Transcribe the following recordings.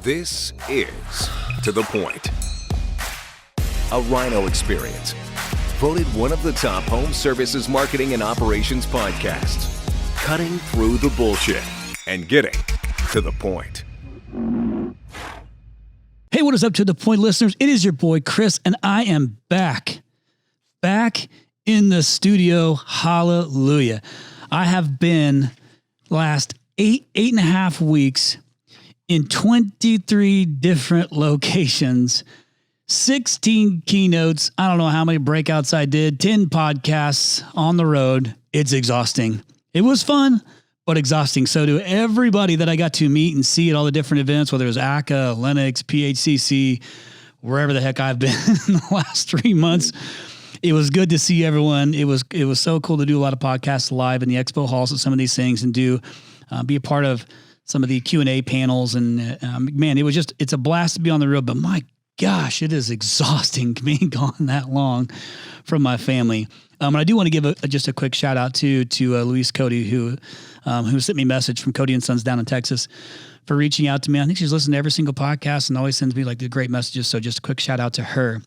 This is To The Point, a Rhino experience. Voted one of the top home services marketing and operations podcasts. Cutting through the bullshit and getting to the point. Hey, what is up, To The Point listeners? It is your boy, Chris, and I am back in the studio. Hallelujah. I have been last eight and a half weeks in 23 different locations, 16 keynotes. I don't know how many breakouts I did, 10 podcasts on the road. It's exhausting. It was fun, but exhausting. So to everybody that I got to meet and see at all the different events, whether it was ACA, Lennox, PHCC, wherever the heck I've been in the last 3 months, it was good to see everyone. It was so cool to do a lot of podcasts live in the expo halls at some of these things and be a part of some of the Q&A panels. And man, it's a blast to be on the road, but my gosh, it is exhausting being gone that long from my family. And I do want to give just a quick shout out to Louise Cody, who sent me a message from Cody and Sons down in Texas for reaching out to me. I think she's listened to every single podcast and always sends me like the great messages. So just a quick shout out to her.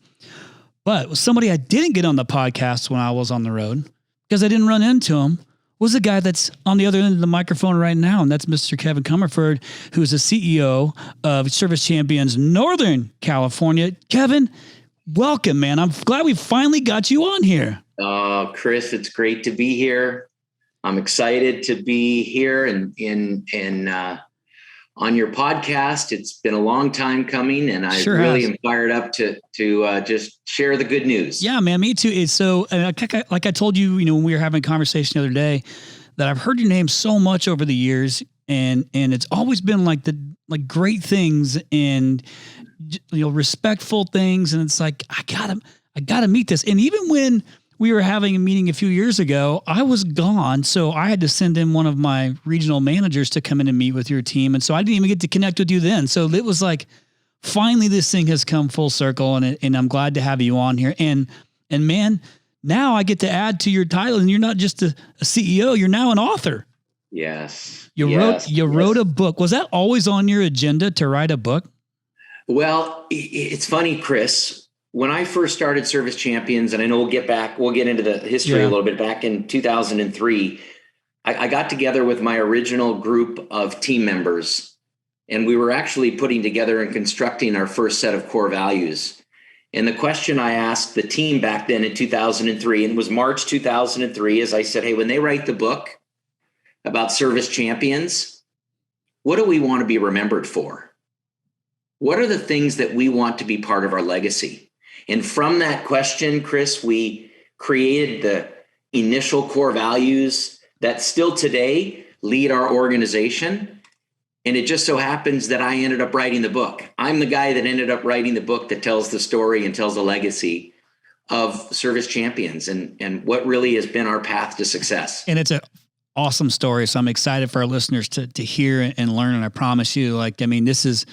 But somebody I didn't get on the podcast when I was on the road because I didn't run into him was the guy that's on the other end of the microphone right now. And that's Mr. Kevin Comerford, who's the CEO of Service Champions Northern California. Kevin, welcome, man. I'm glad we finally got you on here. Oh, Chris, it's great to be here. I'm excited to be here and on your podcast. It's been a long time coming, and I really am fired up to just share the good news. Yeah, man, me too. It's so like I told you, when we were having a conversation the other day, that I've heard your name so much over the years, and it's always been like great things and respectful things, and it's like I gotta meet this. And even when we were having a meeting a few years ago, I was gone. So I had to send in one of my regional managers to come in and meet with your team. And so I didn't even get to connect with you then. So it was like, finally, this thing has come full circle, and I'm glad to have you on here. And man, now I get to add to your title, and you're not just a CEO, you're now an author. Yes. You wrote a book. Was that always on your agenda to write a book? Well, it's funny, Chris. When I first started Service Champions, and I know we'll get into the history a little bit, back in 2003, I got together with my original group of team members, and we were actually putting together and constructing our first set of core values. And the question I asked the team back then in 2003, and it was March 2003, is I said, hey, when they write the book about Service Champions, what do we want to be remembered for? What are the things that we want to be part of our legacy? And from that question, Chris, we created the initial core values that still today lead our organization. And it just so happens that I ended up writing the book. I'm the guy that ended up writing the book that tells the story and tells the legacy of Service Champions and what really has been our path to success. And it's an awesome story. So I'm excited for our listeners to hear and learn. And I promise you, this is...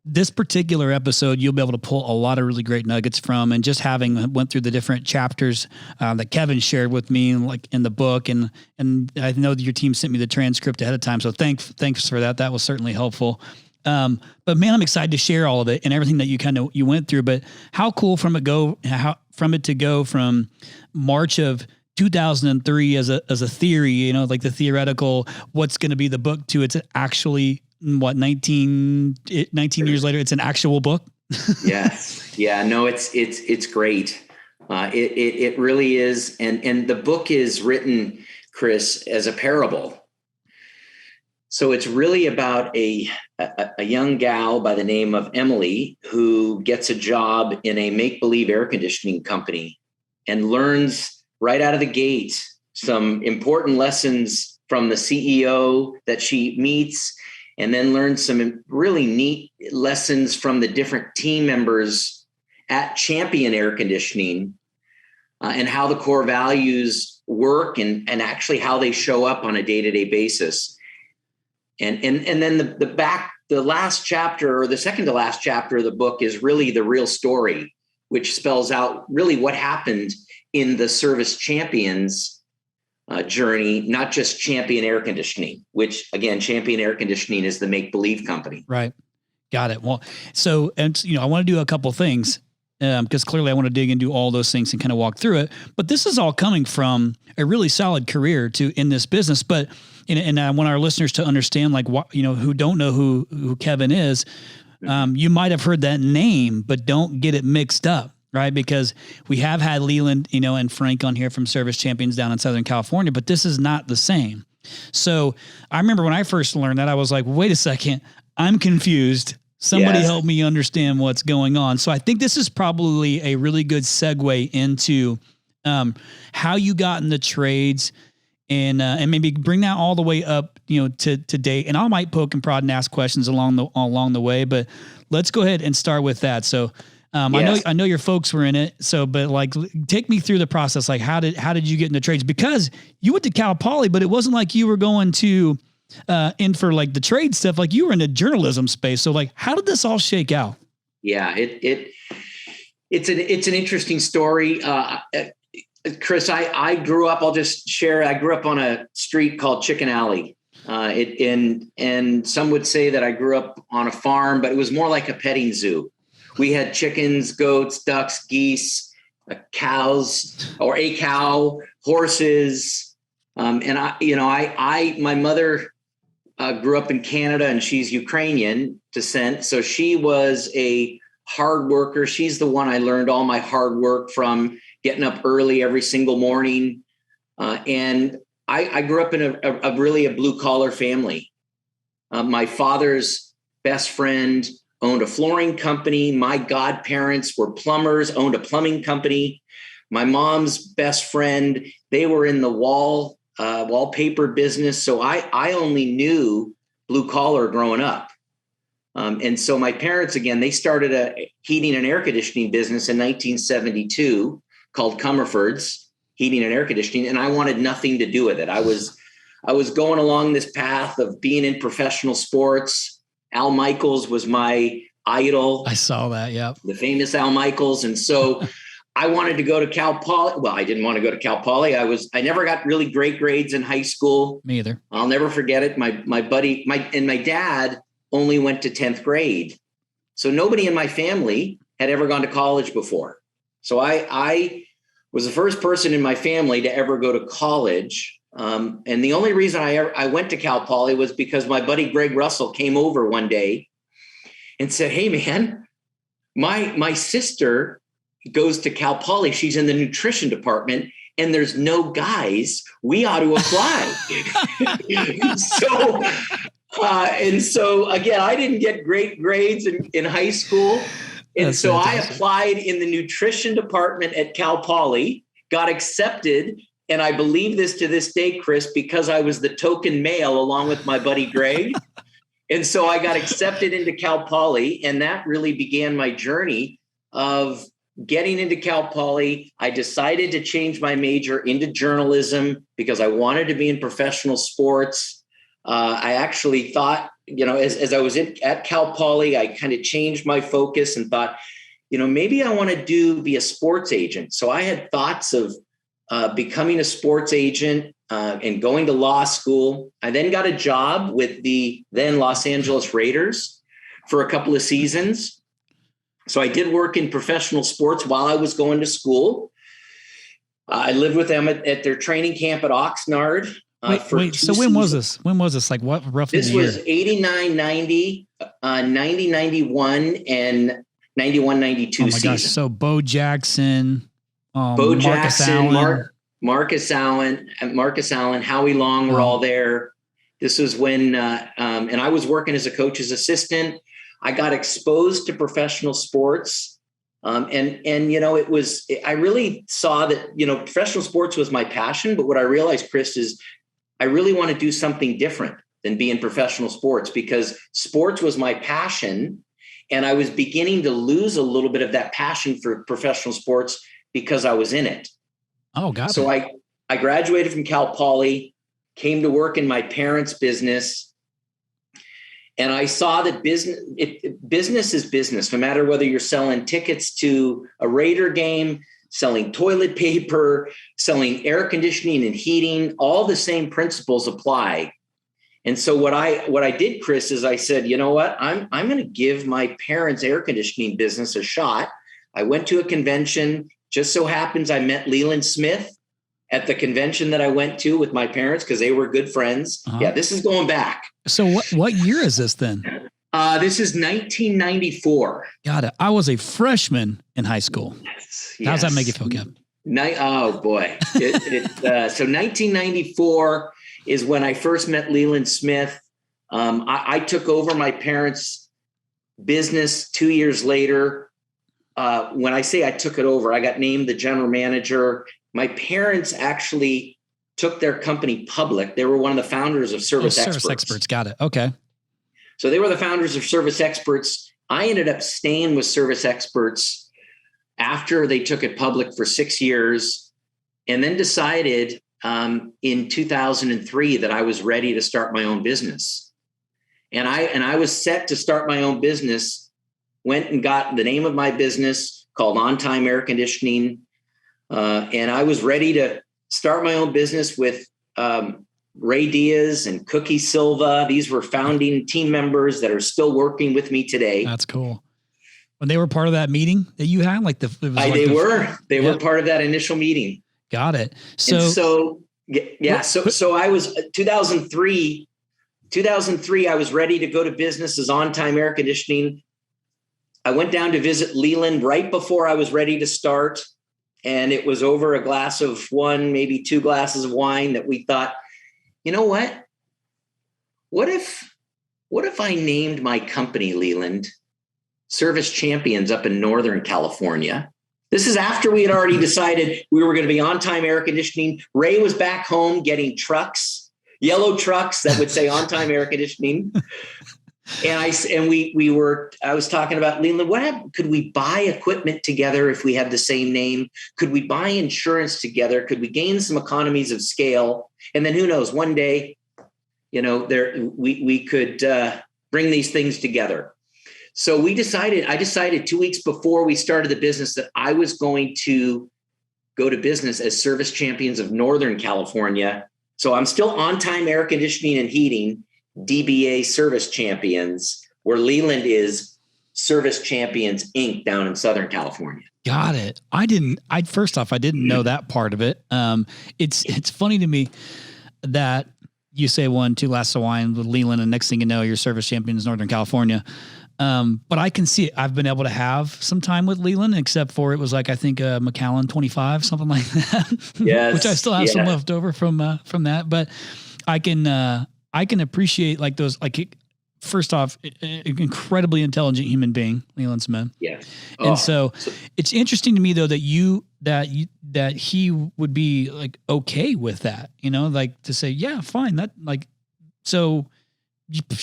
this particular episode, you'll be able to pull a lot of really great nuggets from, and just having went through the different chapters that Kevin shared with me, like in the book, and I know that your team sent me the transcript ahead of time, so thanks for that. That was certainly helpful. But man, I'm excited to share all of it and everything that you went through. But how cool from it to go from March of 2003 as a theory, like the theoretical, what's going to be the book, to it's actually 19 years later, it's an actual book. Yes. Yeah, no, it's great. It really is. And the book is written, Chris, as a parable. So it's really about a young gal by the name of Emily who gets a job in a make-believe air conditioning company and learns right out of the gate some important lessons from the CEO that she meets, and then learn some really neat lessons from the different team members at Champion Air Conditioning, and how the core values work and actually how they show up on a day-to-day basis. And then the last chapter, or the second to last chapter of the book, is really the real story, which spells out really what happened in the Service Champions journey, not just Champion Air Conditioning, which again, Champion Air Conditioning is the make-believe company. Right. Got it. Well, so, and I want to do a couple things because clearly I want to dig into all those things and kind of walk through it. But this is all coming from a really solid career in this business. But, and I want our listeners to understand, like, what, who don't know who Kevin is, you might have heard that name, but don't get it mixed up. Right. Because we have had Leland, and Frank on here from Service Champions down in Southern California, but this is not the same. So I remember when I first learned that, I was like, wait a second, I'm confused. Somebody help me understand what's going on. So I think this is probably a really good segue into how you got in the trades and maybe bring that all the way up, to date. And I might poke and prod and ask questions along the way, but let's go ahead and start with that. So I know your folks were in it. So, but like, take me through the process. Like, how did you get into trades? Because you went to Cal Poly, but it wasn't like you were going to in for like the trade stuff. Like, you were in a journalism space. So, like, how did this all shake out? Yeah, it's an interesting story. Chris, I grew up. I'll just share. I grew up on a street called Chicken Alley. And some would say that I grew up on a farm, but it was more like a petting zoo. We had chickens, goats, ducks, geese, cows, or a cow, horses. And my mother grew up in Canada, and she's Ukrainian descent. So she was a hard worker. She's the one I learned all my hard work from, getting up early every single morning. And I grew up in a really blue collar family. My father's best friend owned a flooring company. My godparents were plumbers, owned a plumbing company. My mom's best friend, they were in the wallpaper business. So I only knew blue collar growing up. And so my parents, again, they started a heating and air conditioning business in 1972 called Comerford's Heating and Air Conditioning. And I wanted nothing to do with it. I was going along this path of being in professional sports. Al Michaels was my idol. I saw that. Yeah. The famous Al Michaels. And so I wanted to go to Cal Poly. Well, I didn't want to go to Cal Poly. I never got really great grades in high school. Me either. I'll never forget it. My buddy, my dad only went to 10th grade. So nobody in my family had ever gone to college before. So I was the first person in my family to ever go to college. And the only reason I went to Cal Poly was because my buddy Greg Russell came over one day and said, "Hey man, my sister goes to Cal Poly. She's in the nutrition department and there's no guys. We ought to apply." So again, I didn't get great grades in high school. And that's so fantastic. I applied in the nutrition department at Cal Poly, got accepted. And I believe this to this day, Chris, because I was the token male along with my buddy Greg. And so I got accepted into Cal Poly, and that really began my journey of getting into Cal Poly. I decided to change my major into journalism because I wanted to be in professional sports. I actually thought, as I was at Cal Poly, I kind of changed my focus and thought, maybe I want to be a sports agent. So I had thoughts of becoming a sports agent and going to law school. I then got a job with the then Los Angeles Raiders for a couple of seasons. So I did work in professional sports while I was going to school. I lived with them at their training camp at Oxnard. Wait. So when was this? When was this? Like what roughly? This was 89, 90, 90, 91, and 91, 92 season. Gosh. So Bo Jackson, Bo Jackson, Marcus Allen, Howie Long were all there. This was when, and I was working as a coach's assistant. I got exposed to professional sports. I really saw that, professional sports was my passion. But what I realized, Chris, is I really want to do something different than be in professional sports because sports was my passion. And I was beginning to lose a little bit of that passion for professional sports because I was in it. Oh, God. So I graduated from Cal Poly, came to work in my parents' business. And I saw that business is business, no matter whether you're selling tickets to a Raider game, selling toilet paper, selling air conditioning and heating. All the same principles apply. And so what I did, Chris, is I said, you know what, I'm going to give my parents' air conditioning business a shot. I went to a convention. Just so happens I met Leland Smith at the convention that I went to with my parents because they were good friends. Uh-huh. Yeah, this is going back. So what year is this then? This is 1994. Got it. I was a freshman in high school. Yes. How does that make you feel, Kevin? Oh boy. So 1994 is when I first met Leland Smith. I took over my parents' business 2 years later. When I say I took it over, I got named the general manager. My parents actually took their company public. They were one of the founders of Service Experts. Service Experts, got it. Okay. So they were the founders of Service Experts. I ended up staying with Service Experts after they took it public for 6 years, and then decided in 2003 that I was ready to start my own business. And I was set to start my own business, went and got the name of my business called On Time Air Conditioning. And I was ready to start my own business with Ray Diaz and Cookie Silva. These were founding team members that are still working with me today. That's cool. When they were part of that meeting that you had, they were part of that initial meeting. Got it. So I was 2003. 2003, I was ready to go to business as On Time Air Conditioning. I went down to visit Leland right before I was ready to start. And it was over a glass of one, maybe 2 glasses of wine that we thought, you know what? What if I named my company, Leland, Service Champions up in Northern California? This is after we had already decided we were going to be On Time Air Conditioning. Ray was back home getting trucks, yellow trucks that would say On Time Air Conditioning. I was talking about Leland. Could we buy equipment together if we had the same name? Could we buy insurance together? Could we gain some economies of scale? And then who knows, one day, we could bring these things together. So I decided 2 weeks before we started the business that I was going to go to business as Service Champions of Northern California. So I'm still On Time Air Conditioning and Heating, DBA Service Champions, where Leland is Service Champions Inc. down in Southern California. Got it. I didn't know that part of it. It's funny to me that you say 1, 2 glasses of wine with Leland, and next thing you know, you're Service Champions Northern California. But I can see it. I've been able to have some time with Leland, except for it was I think McAllen 25, something like that. Yes. Which I still have some left over from that. But I can appreciate those, first off, incredibly intelligent human being, Leland Smith. Yeah. And so it's interesting to me though that he would be okay with that, to say, yeah, fine. That so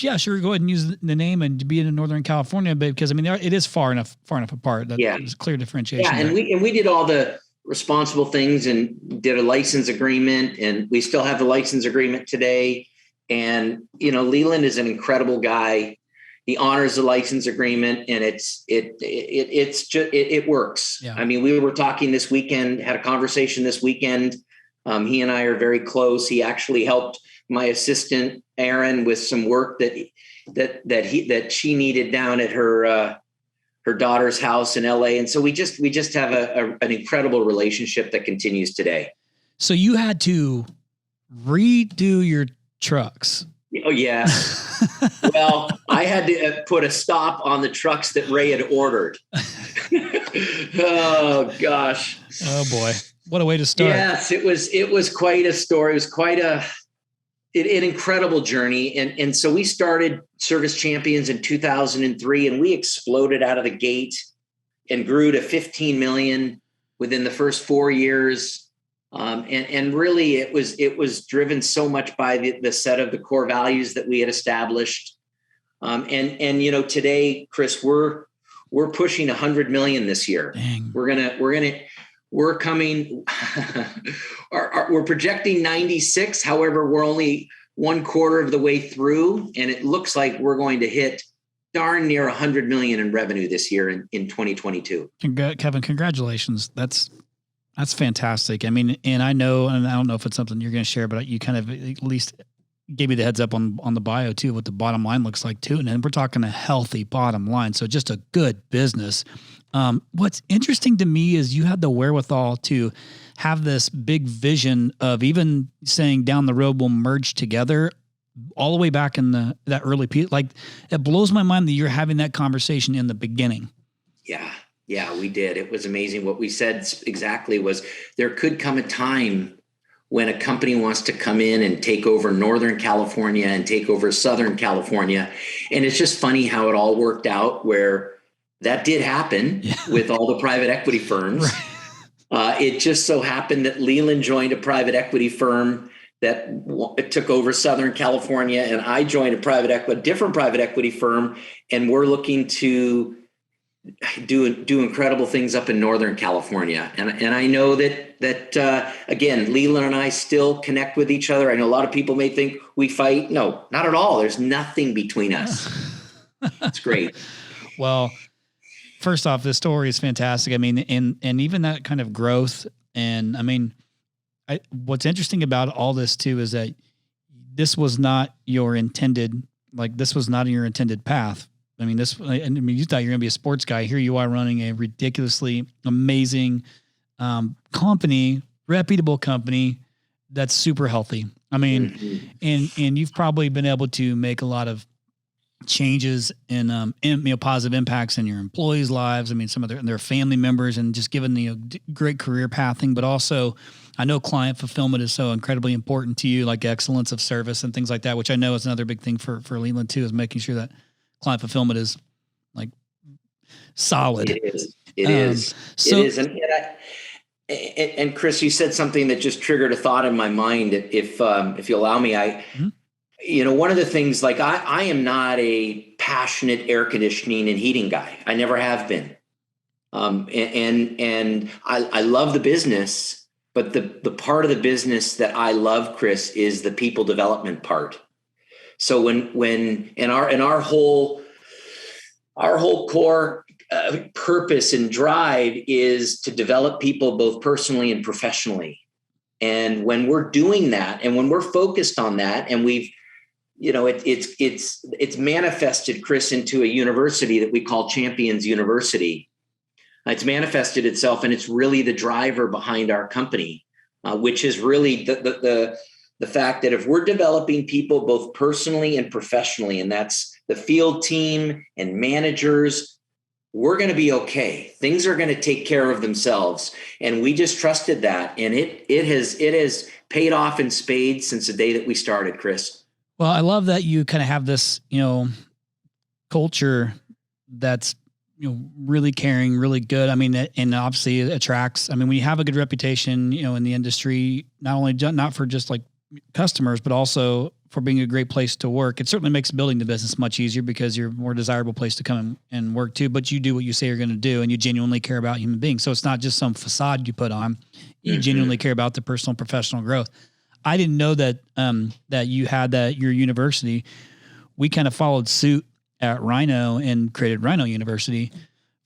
yeah, sure. Go ahead and use the name and be in Northern California, because it is far enough apart that there's clear differentiation. Yeah. And we did all the responsible things and did a license agreement, and we still have the license agreement today. And, Leland is an incredible guy. He honors the license agreement, and it works. Yeah. We were talking this weekend, had a conversation this weekend. He and I are very close. He actually helped my assistant Aaron with some work that she needed down at her daughter's house in LA. And so we just have an incredible relationship that continues today. So you had to redo your trucks. Oh, yeah. Well, I had to put a stop on the trucks that Ray had ordered. Oh, gosh. Oh, boy. What a way to start. Yes, it was quite a story. It was quite an incredible journey. And so we started Service Champions in 2003, and we exploded out of the gate and grew to 15 million within the first 4 years. And really it was driven so much by the set of the core values that we had established. And today, Chris, we're pushing 100 million this year. Dang. We're coming, we're projecting 96. However, we're only 1/4 of the way through, and it looks like we're going to hit darn near 100 million in revenue this year in 2022. Kevin, congratulations. That's fantastic. I mean, and I know, and I don't know if it's something you're going to share, but you kind of at least gave me the heads up on the bio too, what the bottom line looks like too. And then we're talking a healthy bottom line. So just a good business. What's interesting to me is you had the wherewithal to have this big vision of even saying down the road, we'll merge together all the way back in that early piece. Like, it blows my mind that you're having that conversation in the beginning. Yeah, we did. It was amazing. What we said exactly was there could come a time when a company wants to come in and take over Northern California and take over Southern California. And it's just funny how it all worked out where that did happen with all the private equity firms. Right. It just so happened that Leland joined a private equity firm that took over Southern California, and I joined a different private equity firm, and we're looking to do incredible things up in Northern California. And I know that again, Leland and I still connect with each other. I know a lot of people may think we fight. No, not at all. There's nothing between us. It's great. Well, first off, this story is fantastic. I mean, and even that kind of growth. And I mean, what's interesting about all this too, is that this was not your intended path. I mean, you thought you're going to be a sports guy. Here you are running a ridiculously amazing company, reputable company that's super healthy. I mean, and you've probably been able to make a lot of changes in positive impacts in your employees' lives. I mean, some of their family members, and just given great career pathing, but also I know client fulfillment is so incredibly important to you, like excellence of service and things like that, which I know is another big thing for Leland too, is making sure that client fulfillment is like solid. It is. And Chris, you said something that just triggered a thought in my mind. If you allow me, one of the things, like I am not a passionate air conditioning and heating guy. I never have been. And I love the business, but the part of the business that I love, Chris, is the people development part. So when our whole core purpose and drive is to develop people both personally and professionally. And when we're doing that, and when we're focused on that, and we've, it's manifested, Chris, into a university that we call Champions University. It's manifested itself, and it's really the driver behind our company, which is really the fact that if we're developing people both personally and professionally, and that's the field team and managers, we're going to be okay. Things are going to take care of themselves. And we just trusted that. And it has paid off in spades since the day that we started, Chris. Well, I love that you kind of have this, culture that's, really caring, really good. I mean, and obviously it attracts, when you have a good reputation, in the industry, not for just like customers, but also for being a great place to work. It certainly makes building the business much easier because you're a more desirable place to come and work too, but you do what you say you're going to do, and you genuinely care about human beings. So it's not just some facade you put on. You genuinely care about the personal and professional growth. I didn't know that, that you had that your university. We kind of followed suit at Rhino and created Rhino University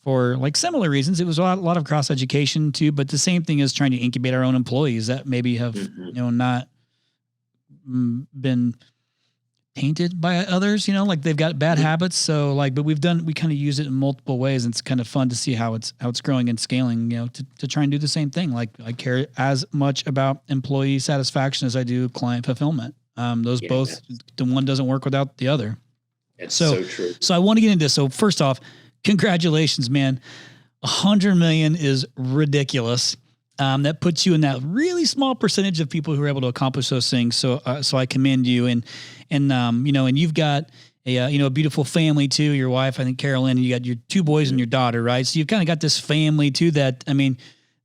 for like similar reasons. It was a lot of cross education too, but the same thing is trying to incubate our own employees that maybe have, not been tainted by others, like they've got bad habits. So but we kind of use it in multiple ways. And it's kind of fun to see how it's growing and scaling, to try and do the same thing. Like I care as much about employee satisfaction as I do client fulfillment. The one doesn't work without the other. It's so true. So I want to get into this. So first off, congratulations, man. 100 million is ridiculous. That puts you in that really small percentage of people who are able to accomplish those things. So I commend you. And you've got a beautiful family too. Your wife, I think Carolyn, and you got your 2 boys and your daughter, right? So you've kind of got this family too that,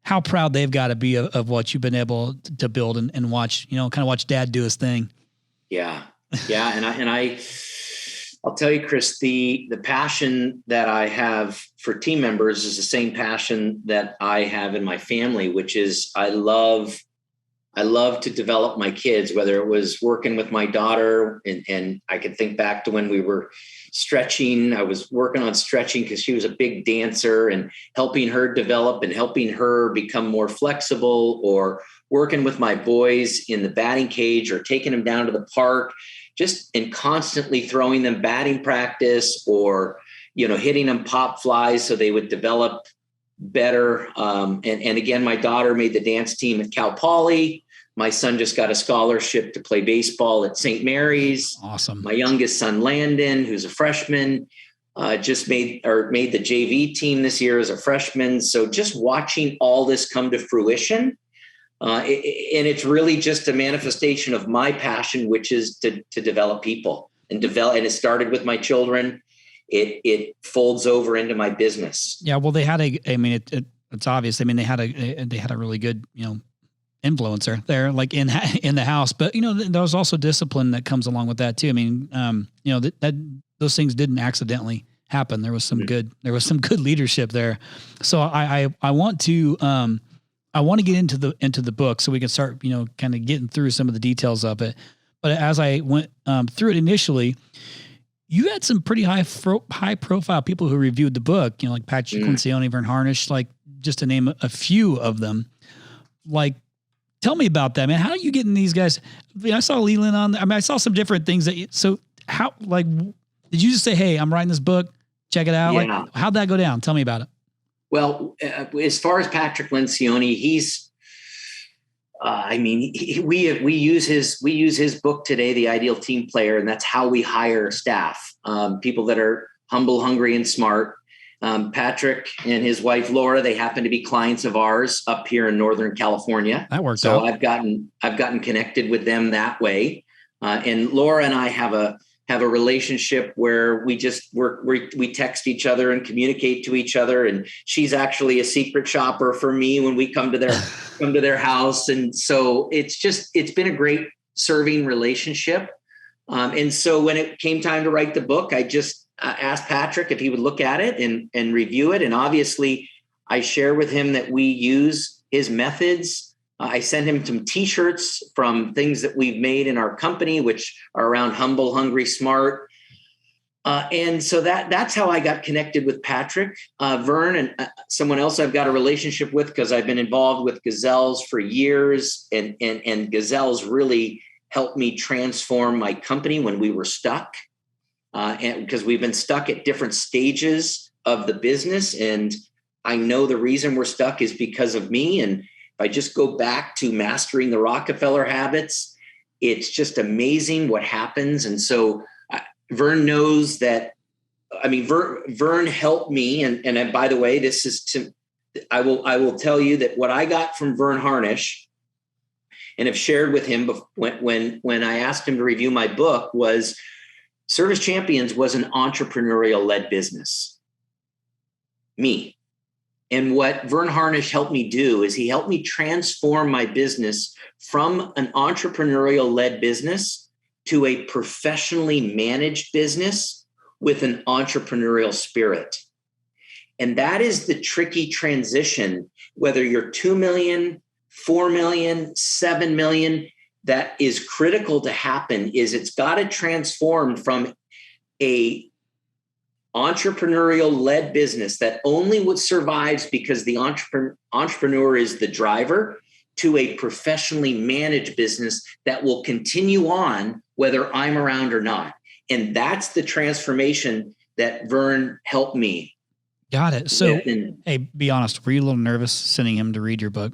how proud they've got to be of what you've been able to build and watch, kind of watch dad do his thing. Yeah. Yeah. And I'll tell you, Chris, the passion that I have for team members is the same passion that I have in my family, which is I love I love to develop my kids, whether it was working with my daughter, and I could think back to when we were stretching. I was working on stretching because she was a big dancer, and helping her develop and helping her become more flexible, or working with my boys in the batting cage or taking them down to the park, just and constantly throwing them batting practice, or, hitting them pop flies so they would develop better. And again, my daughter made the dance team at Cal Poly. My son just got a scholarship to play baseball at St. Mary's. Awesome. My youngest son, Landon, who's a freshman, just made the JV team this year as a freshman. So just watching all this come to fruition, and it's really just a manifestation of my passion, which is to develop people and develop. And it started with my children. It folds over into my business. Yeah. Well, they had it's obvious. I mean, they had a really good, influencer there, like in the house, but there was also discipline that comes along with that too. I mean, that those things didn't accidentally happen. There was some good leadership there. So I want to get into the book so we can start, kind of getting through some of the details of it. But as I went through it initially, you had some pretty high profile people who reviewed the book, like Patrick Lencioni, Vern Harnish, like just to name a few of them. Like, tell me about that, man. How are you getting these guys? I saw Leland on there. I mean, I saw some different things so how, like, did you just say, hey, I'm writing this book, check it out? Yeah. Like, how'd that go down? Tell me about it. Well, as far as Patrick Lencioni, he's, we use his book today, The Ideal Team Player, and that's how we hire staff, people that are humble, hungry, and smart. Patrick and his wife, Laura, they happen to be clients of ours up here in Northern California. That works out. So I've gotten connected with them that way. And Laura and I have a relationship where we just we text each other and communicate to each other. And she's actually a secret shopper for me when we come to their house. And so it's been a great serving relationship. And so when it came time to write the book, I just asked Patrick if he would look at it and review it. And obviously I share with him that we use his methods. I sent him some t-shirts from things that we've made in our company, which are around humble, hungry, smart. And so that's how I got connected with Patrick. Vern and someone else I've got a relationship with because I've been involved with Gazelles for years, and Gazelles really helped me transform my company when we were stuck. And because we've been stuck at different stages of the business. And I know the reason we're stuck is because of me. And if I just go back to mastering the Rockefeller habits, it's just amazing what happens. And so Vern knows that, Vern helped me. And by the way, I will tell you that what I got from Vern Harnish and have shared with him when I asked him to review my book was, Service Champions was an entrepreneurial-led business. Me. And what Vern Harnish helped me do is he helped me transform my business from an entrepreneurial-led business to a professionally managed business with an entrepreneurial spirit. And that is the tricky transition, whether you're 2 million, 4 million, 7 million, that is critical to happen is it's got to transform from a entrepreneurial-led business that only survives because the entrepreneur is the driver to a professionally managed business that will continue on whether I'm around or not. And that's the transformation that Vern helped me. Got it. So, hey, be honest, were you a little nervous sending him to read your book?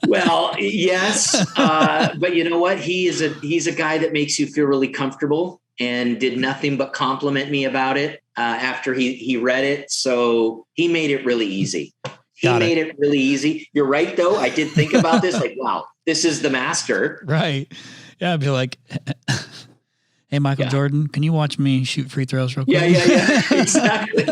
Well, yes. But you know what? He's a guy that makes you feel really comfortable and did nothing but compliment me about it after he read it. So he made it really easy. He made it really easy. You're right, though. I did think about this. Like, wow, this is the master. Right. Yeah. I'd be like, hey, Michael Jordan, can you watch me shoot free throws real quick? Yeah. Exactly.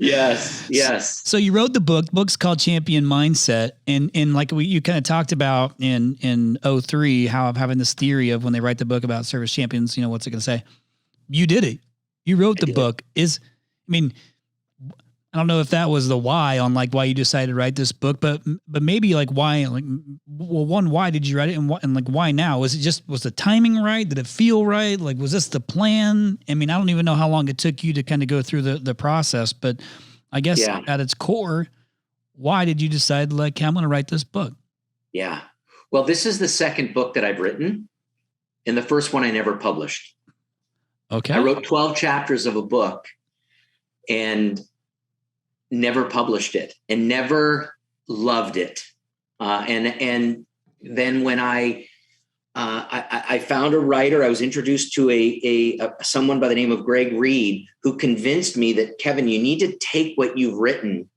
Yes. So you wrote the book. The book's called Champion Mindset. And like you kind of talked about in 2003, how I'm having this theory of when they write the book about service champions, what's it going to say? You did it. You wrote the book. I don't know if that was the why on like why you decided to write this book, but maybe like why, like, well, one, why did you write it, and like why now? Was the timing right? Did it feel right? Like, was this the plan? I mean, I don't even know how long it took you to kind of go through the process, but I guess at its core, why did you decide like, hey, I'm going to write this book? Yeah. Well, this is the second book that I've written, and the first one I never published. Okay. I wrote 12 chapters of a book and never published it and never loved it. And then when I found a writer, I was introduced to a someone by the name of Greg Reed, who convinced me that, Kevin, you need to take what you've written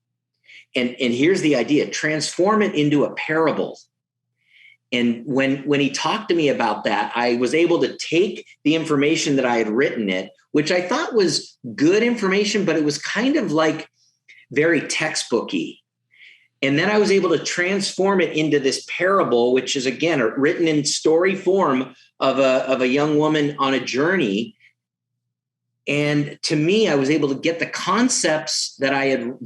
and here's the idea, transform it into a parable. And when he talked to me about that, I was able to take the information that I had written it, which I thought was good information, but it was kind of like very textbooky. And then I was able to transform it into this parable, which is, again, written in story form of a young woman on a journey. And to me, I was able to get the concepts that I had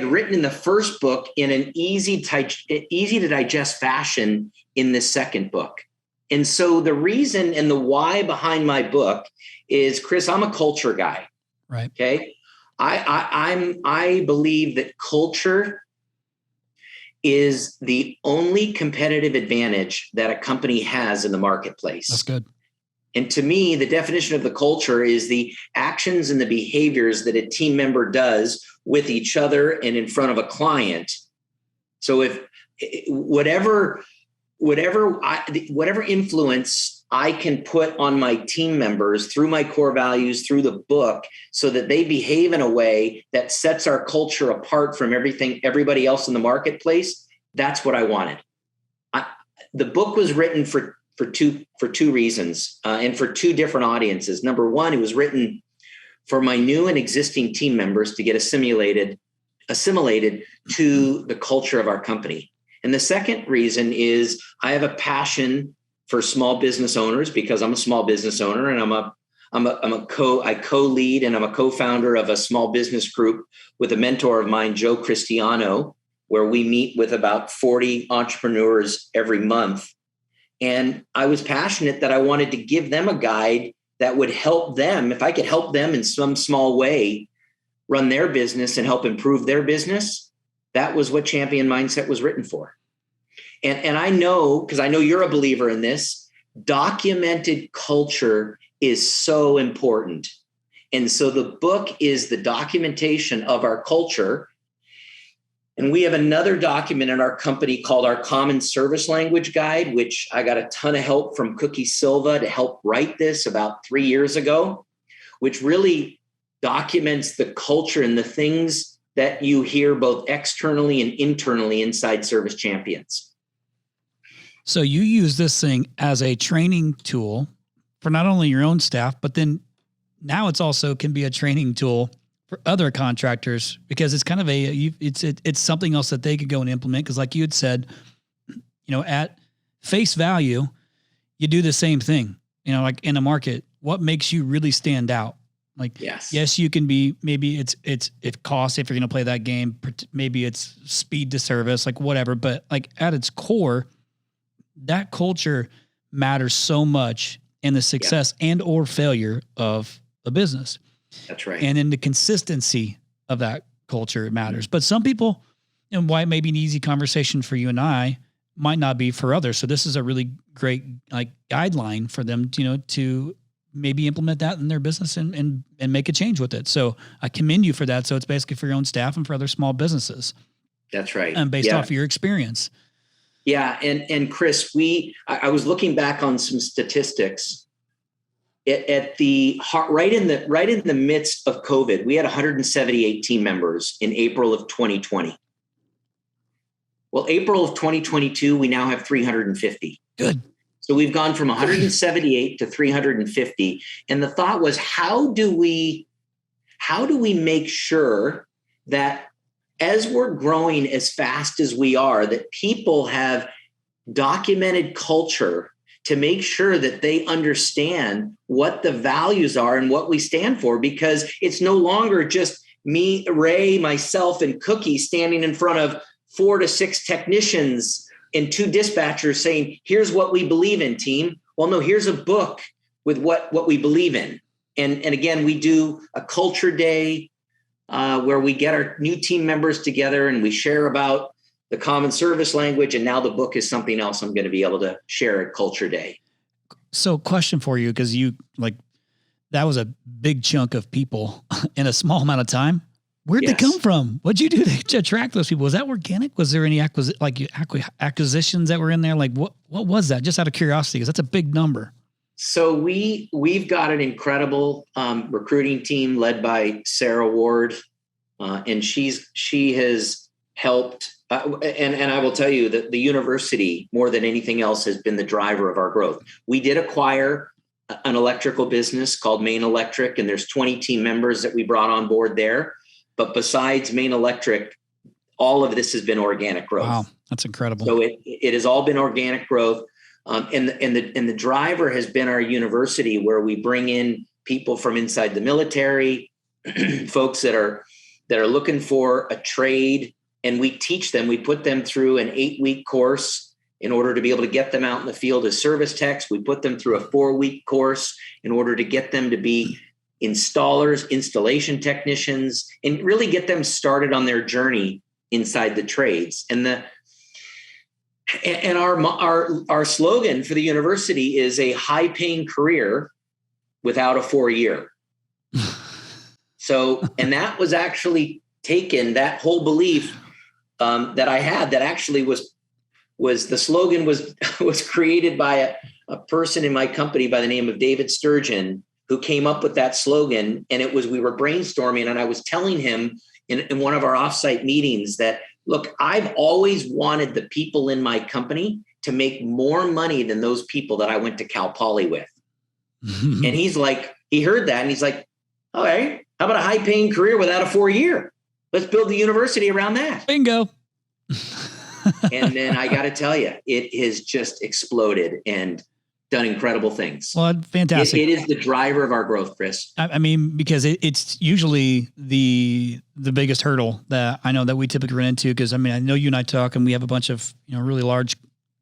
written in the first book in an easy to digest fashion in the second book. And so the reason and the why behind my book is, Chris, I'm a culture guy. Right. Okay. I believe that culture is the only competitive advantage that a company has in the marketplace. That's good. And to me, the definition of the culture is the actions and the behaviors that a team member does with each other and in front of a client. So if whatever influence I can put on my team members through my core values, through the book, so that they behave in a way that sets our culture apart from everybody else in the marketplace, that's what I wanted. The book was written for two reasons and for two different audiences. Number one, it was written for my new and existing team members to get assimilated to the culture of our company. And the second reason is I have a passion for small business owners, because I'm a small business owner, and I co-lead and I'm a co-founder of a small business group with a mentor of mine, Chris Yano, where we meet with about 40 entrepreneurs every month. And I was passionate that I wanted to give them a guide that would help them, if I could help them in some small way, run their business and help improve their business. That was what Champion Mindset was written for. And I know, because I know you're a believer in this, documented culture is so important. And so the book is the documentation of our culture. And we have another document in our company called our Common Service Language Guide, which I got a ton of help from Cookie Silva to help write this about 3 years ago, which really documents the culture and the things that you hear both externally and internally inside Service Champions. So you use this thing as a training tool for not only your own staff, but then now it's also can be a training tool for other contractors, because it's kind of it's something else that they could go and implement. Because like you had said, at face value, you do the same thing, like in a market, what makes you really stand out? Like, yes, you can be, maybe it costs if you're going to play that game, maybe it's speed to service, like whatever, but like at its core, that culture matters so much in the success and or failure of a business. That's right. And in the consistency of that culture, it matters. But some people, and why it may be an easy conversation for you and I, might not be for others. So this is a really great guideline for them, to maybe implement that in their business and make a change with it. So I commend you for that. So it's basically for your own staff and for other small businesses. That's right. And based off of your experience. Yeah. And Chris, I was looking back on some statistics at right in the midst of COVID. We had 178 team members in April of 2020. Well, April of 2022, we now have 350. Good. So we've gone from 178 to 350. And the thought was, how do we make sure that as we're growing as fast as we are, that people have documented culture to make sure that they understand what the values are and what we stand for? Because it's no longer just me, Ray, myself, and Cookie standing in front of 4 to 6 technicians and 2 dispatchers saying, here's what we believe in, team. Well, no, here's a book with what we believe in. And again, we do a culture day where we get our new team members together and we share about the common service language. And now the book is something else I'm going to be able to share at Culture Day. So question for you, because that was a big chunk of people in a small amount of time. Where'd they come from? What'd you do to attract those people? Was that organic? Was there any acquisitions that were in there? Like what was that? Just out of curiosity, because that's a big number. So we've got an incredible recruiting team led by Sarah Ward, and she has helped. And I will tell you that the university, more than anything else, has been the driver of our growth. We did acquire an electrical business called Maine Electric, and there's 20 team members that we brought on board there. But besides Maine Electric, all of this has been organic growth. Wow, that's incredible. So it has all been organic growth. And the driver has been our university, where we bring in people from inside the military, folks that are looking for a trade, and we teach them. We put them through an 8-week course in order to be able to get them out in the field as service techs. We put them through a 4-week course in order to get them to be installers, installation technicians, and really get them started on their journey inside the trades. And our slogan for the university is a high-paying career without a 4-year. So, and that was actually taken, that whole belief that I had, that actually was the slogan was created by a person in my company by the name of David Sturgeon, who came up with that slogan. And we were brainstorming, and I was telling him in one of our offsite meetings that, look, I've always wanted the people in my company to make more money than those people that I went to Cal Poly with. And he's like, he heard that and he's like, all right, how about a high paying career without a 4-year? Let's build the university around that. Bingo. And then I got to tell you, it has just exploded and done incredible things. Well, fantastic. It is the driver of our growth, Chris. I mean, because it's usually the biggest hurdle that I know that we typically run into. Because I mean, I know you and I talk, and we have a bunch of really large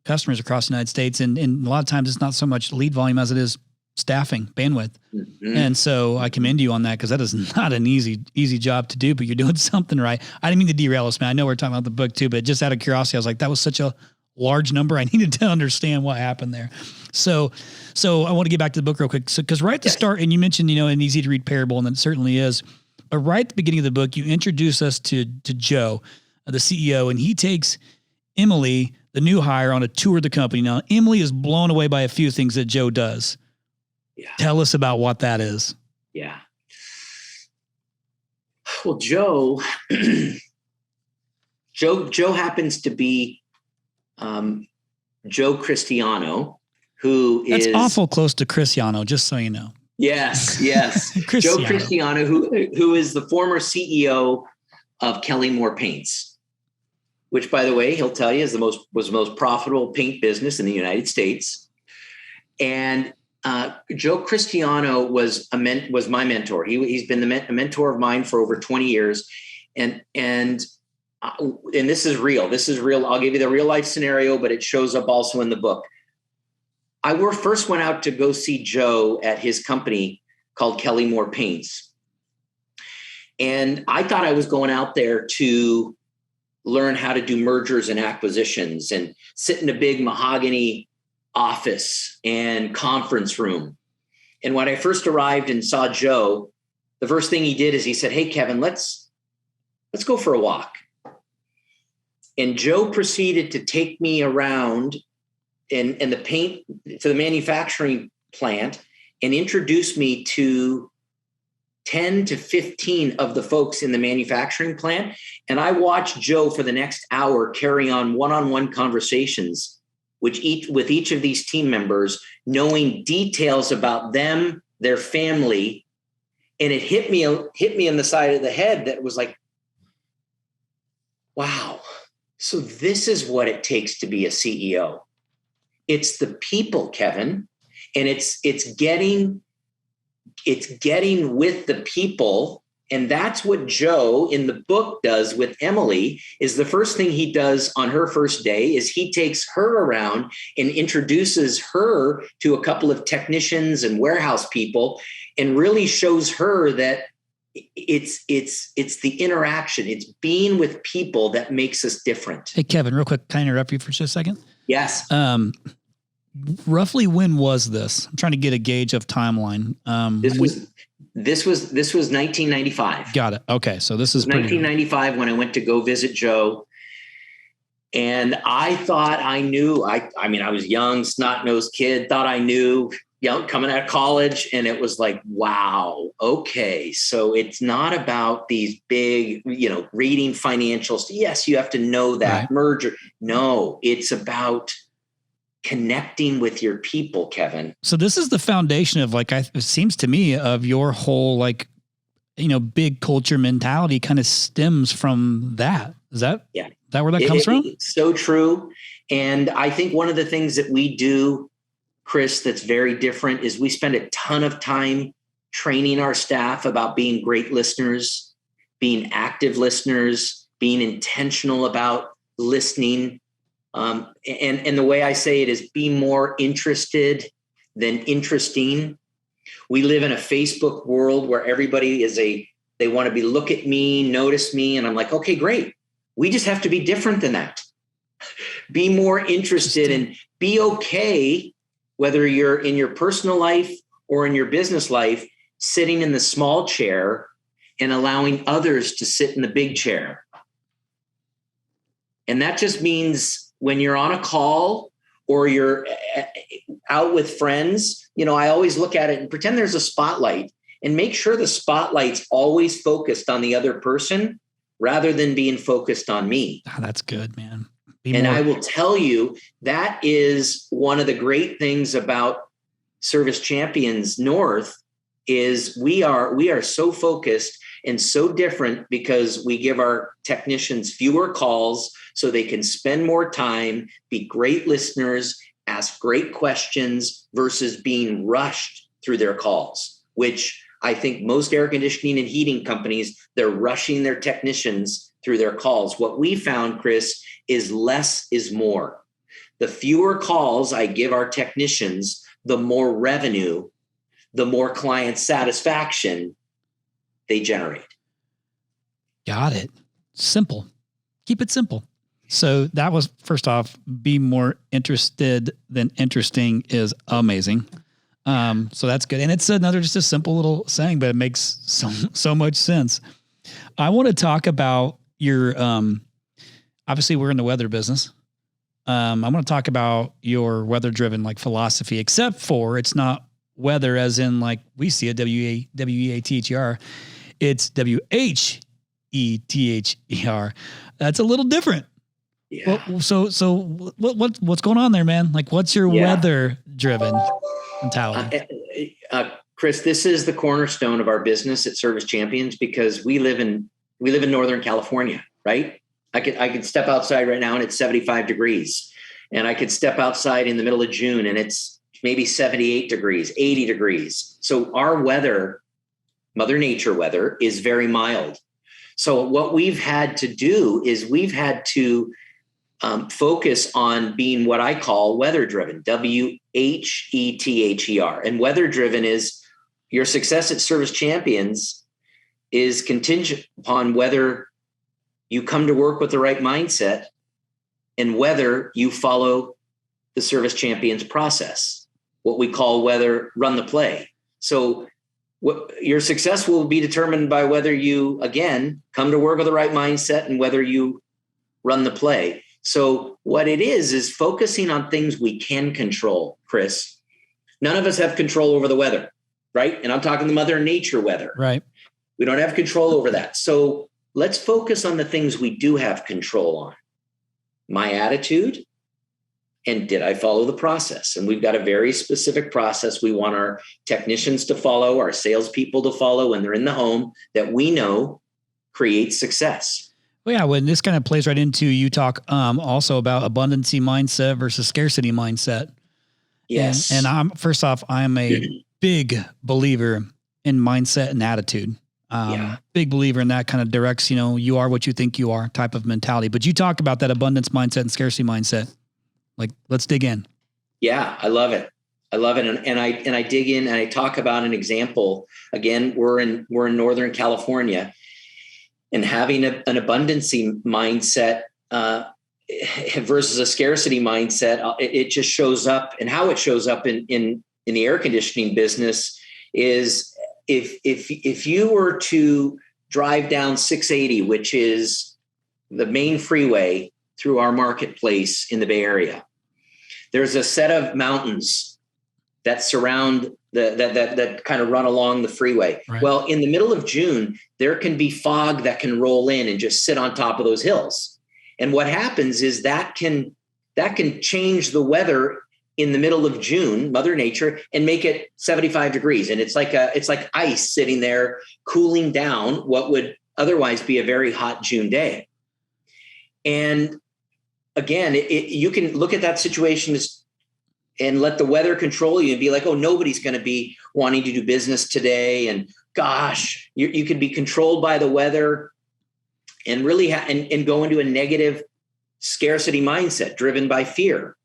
customers across the United States, and a lot of times it's not so much lead volume as it is staffing bandwidth. Mm-hmm. And so I commend you on that, because that is not an easy job to do, but you're doing something right. I didn't mean to derail us, man. I know we're talking about the book too, but just out of curiosity, I was like, that was such a large number. I needed to understand what happened there. So I want to get back to the book real quick. So, because right at the start, and you mentioned, an easy to read parable, and it certainly is, but right at the beginning of the book, you introduce us to Joe, the CEO, and he takes Emily, the new hire, on a tour of the company. Now, Emily is blown away by a few things that Joe does. Yeah. Tell us about what that is. Yeah. Well, Joe happens to be Joe Cristiano, who is awful close to Chris Yano, just so you know. Yes. Joe Cristiano, who is the former CEO of Kelly Moore Paints, which, by the way, he'll tell you was the most profitable paint business in the United States. And Joe Cristiano was my mentor. He's been a mentor of mine for over 20 years. And this is real. I'll give you the real life scenario, but it shows up also in the book. I first went out to go see Joe at his company called Kelly Moore Paints. And I thought I was going out there to learn how to do mergers and acquisitions and sit in a big mahogany office and conference room. And when I first arrived and saw Joe, the first thing he did is he said, "Hey, Kevin, let's go for a walk." And Joe proceeded to take me around in the paint to the manufacturing plant and introduce me to 10 to 15 of the folks in the manufacturing plant. And I watched Joe for the next hour carry on one-on-one conversations with each of these team members, knowing details about them, their family. And it hit me in the side of the head that was like, wow. So this is what it takes to be a CEO. It's the people, Kevin, and it's getting with the people And that's what Joe in the book does with Emily. Is the first thing he does on her first day is he takes her around and introduces her to a couple of technicians and warehouse people and really shows her that it's the interaction. It's being with people that makes us different. Hey, Kevin, real quick, can I interrupt you for just a second? Yes. Roughly when was this? I'm trying to get a gauge of timeline. This was 1995. Got it. Okay. So this is 1995 when I went to go visit Joe. And I thought I knew, I mean, I was young, snot-nosed kid, thought I knew, coming out of college. And it was like, wow, okay. So it's not about these big, reading financials. Yes, you have to know that merger. No, it's about connecting with your people, Kevin. So this is the foundation of it seems to me of your whole big culture mentality kind of stems from that. Is that where that comes from? It's so true. And I think one of the things that we do, Chris, that's very different is we spend a ton of time training our staff about being great listeners, being active listeners, being intentional about listening. And the way I say it is be more interested than interesting. We live in a Facebook world where everybody they want to look at me, notice me. And I'm like, okay, great. We just have to be different than that. Be more interested and be okay, whether you're in your personal life or in your business life, sitting in the small chair and allowing others to sit in the big chair. And that just means when you're on a call or you're out with friends, I always look at it and pretend there's a spotlight and make sure the spotlight's always focused on the other person rather than being focused on me. Oh, that's good, man. I will tell you, that is one of the great things about Service Champions North is we are so focused and so different because we give our technicians fewer calls so they can spend more time, be great listeners, ask great questions versus being rushed through their calls, which I think most air conditioning and heating companies, they're rushing their technicians through their calls. What we found, Chris, is less is more. The fewer calls I give our technicians, the more revenue, the more client satisfaction they generate. Got it. Simple. Keep it simple. So that was, first off, be more interested than interesting is amazing. So that's good. And it's just a simple little saying, but it makes so much sense. I want to talk about your, obviously we're in the weather business. I want to talk about your weather driven philosophy, except for it's not weather as in we see it W-E-A-T-H-E-R. It's W-H-E-T-H-E-R. That's a little different. Yeah. Well, so what's going on there, man? What's your weather driven mentality? Chris, this is the cornerstone of our business at Service Champions because we live in Northern California, right? I could step outside right now and it's 75 degrees, and I could step outside in the middle of June and it's maybe 78 degrees, 80 degrees. So our weather, Mother Nature weather, is very mild. So what we've had to do is we've had to focus on being what I call weather driven, W-H-E-T-H-E-R. And weather driven is your success at Service Champions is contingent upon whether you come to work with the right mindset and whether you follow the Service Champions process, what we call whether run the play. So your success will be determined by whether you, again, come to work with the right mindset and whether you run the play. So what it is focusing on things we can control, Chris. None of us have control over the weather, right? And I'm talking the Mother Nature weather. Right. We don't have control over that. So let's focus on the things we do have control on. My attitude, and did I follow the process? And we've got a very specific process we want our technicians to follow, our salespeople to follow when they're in the home that we know creates success. Well, yeah, when this kind of plays right into, you talk also about abundancy mindset versus scarcity mindset. Yes. And I'm a big believer in mindset and attitude. Big believer in that kind of directs, you are what you think you are type of mentality. But you talk about that abundance mindset and scarcity mindset. Like, let's dig in. Yeah, I love it. And I dig in and I talk about an example. Again, we're in Northern California, and having an abundancy mindset versus a scarcity mindset, it just shows up. And how it shows up in the air conditioning business is if you were to drive down 680, which is the main freeway through our marketplace in the Bay Area, there's a set of mountains that surround that kind of run along the freeway. Right. Well, in the middle of June, there can be fog that can roll in and just sit on top of those hills. And what happens is that can change the weather in the middle of June, Mother Nature, and make it 75 degrees. And it's like ice sitting there cooling down what would otherwise be a very hot June day. And again, you can look at that situation and let the weather control you and be like, oh, nobody's going to be wanting to do business today. And gosh, you could be controlled by the weather and really and go into a negative scarcity mindset driven by fear.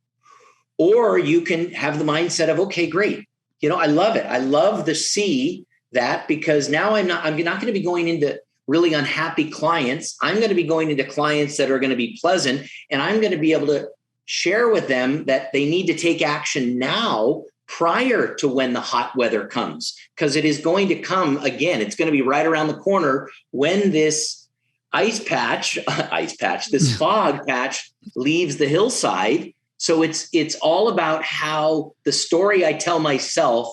Or you can have the mindset of, okay, great. I love it. I love to see that, because now I'm not going to be going into really unhappy clients. I'm going to be going into clients that are going to be pleasant, and I'm going to be able to share with them that they need to take action now prior to when the hot weather comes, because it is going to come again. It's going to be right around the corner when this this fog patch leaves the hillside. So it's all about how the story I tell myself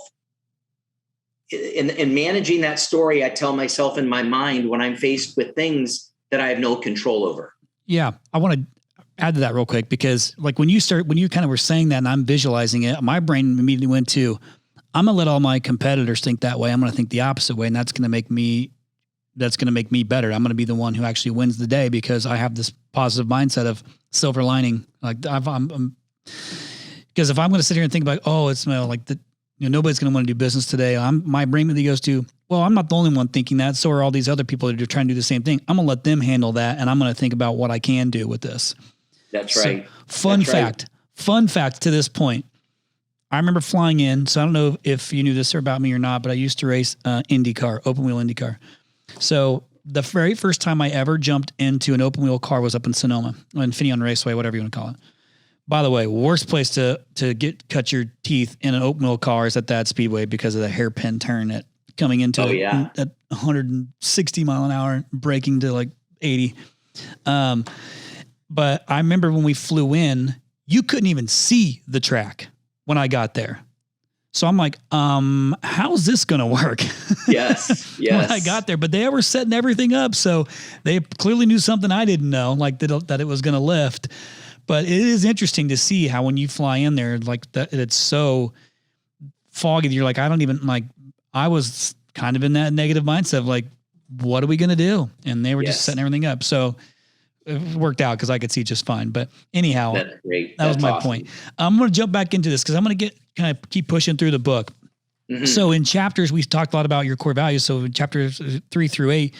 and managing that story I tell myself in my mind when I'm faced with things that I have no control over. Yeah. I want to add to that real quick, because like when you kind of were saying that and I'm visualizing it, my brain immediately went to, I'm going to let all my competitors think that way. I'm going to think the opposite way. And that's going to make me better. I'm going to be the one who actually wins the day because I have this positive mindset of silver lining. Like because if I'm going to sit here and think about, it's like the, nobody's going to want to do business today. My brain immediately goes to, well, I'm not the only one thinking that. So are all these other people that are trying to do the same thing. I'm going to let them handle that. And I'm going to think about what I can do with this. That's right. Fun fact to this point. I remember flying in. So I don't know if you knew this about me or not, but I used to race IndyCar, open wheel IndyCar. So the very first time I ever jumped into an open wheel car was up in Sonoma, Infineon Raceway, whatever you want to call it. By the way, worst place to cut your teeth in an open wheel car is at that speedway because of the hairpin turn coming into at 160 mile an hour, braking to like 80. But I remember when we flew in, you couldn't even see the track when I got there. So I'm like, how's this going to work? Yes. When I got there, but they were setting everything up. So they clearly knew something I didn't know, like that it was going to lift. But it is interesting to see how when you fly in there, like that, it's so foggy. You're like, I was kind of in that negative mindset of like, what are we going to do? And they were just setting everything up. So it worked out because I could see just fine. But anyhow, that's great. That was my point. I'm going to jump back into this because I'm going to keep pushing through the book. Mm-hmm. So in chapters, we've talked a lot about your core values. So in chapters 3 through 8,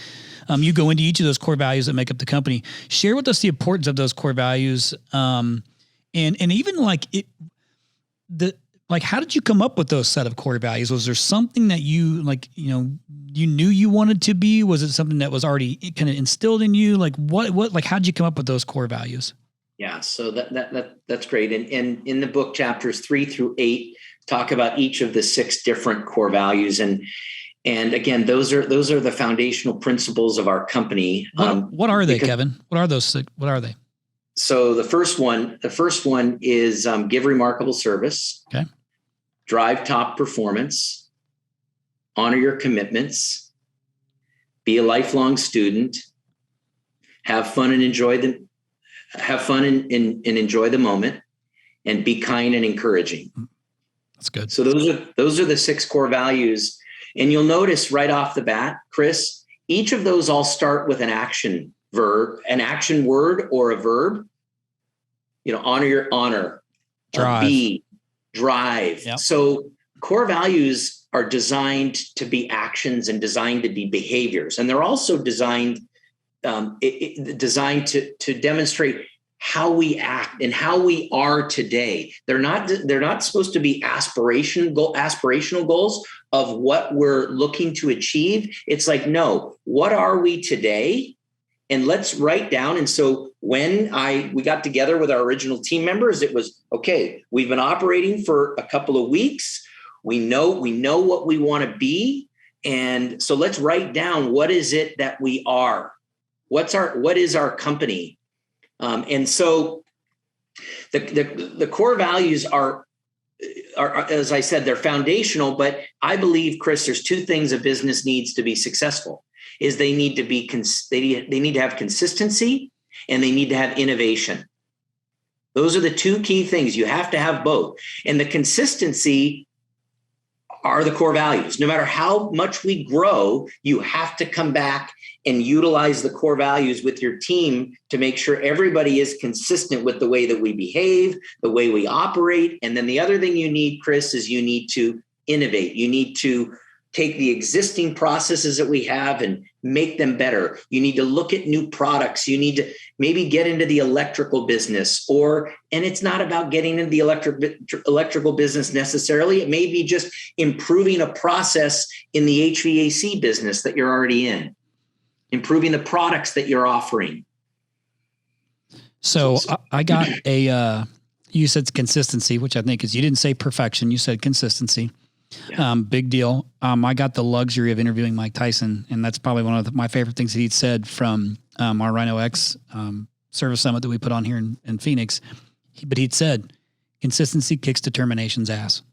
you go into each of those core values that make up the company. Share with us the importance of those core values. And even how did you come up with those set of core values? Was there something that you knew you wanted to be? Was it something that was already kind of instilled in you? Like how did you come up with those core values? Yeah. So that's great. And in the book, chapters 3 through 8 talk about each of the 6 different core values. And again, those are the foundational principles of our company. What are they, Kevin? What are those? What are they? So the first one is give remarkable service. Okay. Drive top performance. Honor your commitments. Be a lifelong student. Have fun and enjoy the moment, and be kind and encouraging. That's good. So those are the 6 core values. And you'll notice right off the bat, Chris, each of those all start with an action word or a verb. Honor, drive. be, drive. Yep. So core values are designed to be actions and designed to be behaviors. And they're also designed to demonstrate how we act and how we are today. They're not supposed to be aspirational goals of what we're looking to achieve. It's like, no, what are we today? And let's write down. And so when we got together with our original team members, it was, okay, we've been operating for a couple of weeks. We know what we want to be. And so let's write down, what is it that we are? What is our company? And so the core values are, as I said, they're foundational, but I believe, Chris, there's two things a business needs to be successful. Is they need to have consistency, and they need to have innovation. Those are the two key things. You have to have both. And the consistency are the core values. No matter how much we grow, you have to come back and utilize the core values with your team to make sure everybody is consistent with the way that we behave, the way we operate. And then the other thing you need, Chris, is you need to innovate. You need to take the existing processes that we have and make them better. You need to look at new products. You need to maybe get into the electrical business, and it's not about getting into the electrical business necessarily. It may be just improving a process in the HVAC business that you're already in, improving the products that you're offering. So I got you said consistency, which I think is, you didn't say perfection. You said consistency. Yeah. Big deal. I got the luxury of interviewing Mike Tyson, and that's probably one of my favorite things that he'd said from our Rhino X service summit that we put on here in Phoenix. But he'd said, consistency kicks determination's ass.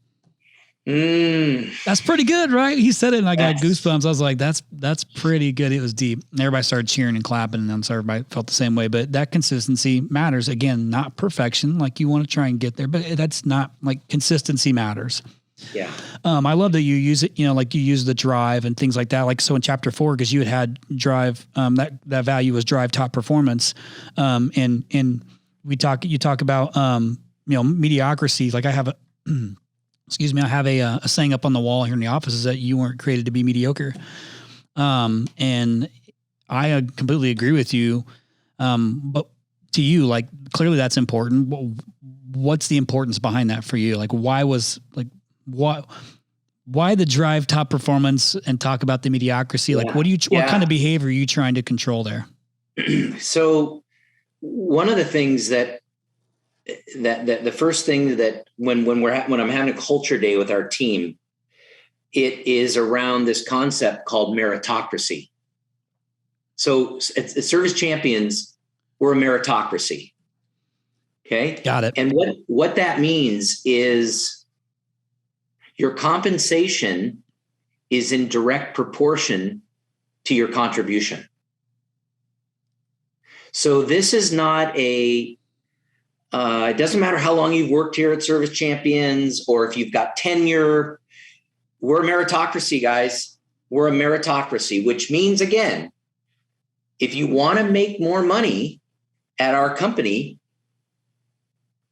That's pretty good, right? He said it, and I got goosebumps. I was like, that's pretty good. It was deep. And everybody started cheering and clapping, and I'm sorry everybody felt the same way. But that consistency matters. Again, not perfection. Like, you want to try and get there, but that's not, like, consistency matters. Yeah. I love that you use it, like you use the drive and things like that. Like, so in chapter 4, cause you had drive, that value was drive top performance. And you talk about, mediocrity. Like, I have a saying up on the wall here in the office, is that you weren't created to be mediocre. And I completely agree with you. But to you, like, clearly that's important. What's the importance behind that for you? Like, why the drive top performance, and talk about the mediocrity? Like, what kind of behavior are you trying to control there? So one of the things that the first thing that when I'm having a culture day with our team, it is around this concept called meritocracy. So at Service Champions, we're a meritocracy. Okay. Got it. And what that means is, your compensation is in direct proportion to your contribution. So this is not it doesn't matter how long you've worked here at Service Champions, or if you've got tenure. We're a meritocracy, guys. We're a meritocracy, which means, again, if you want to make more money at our company,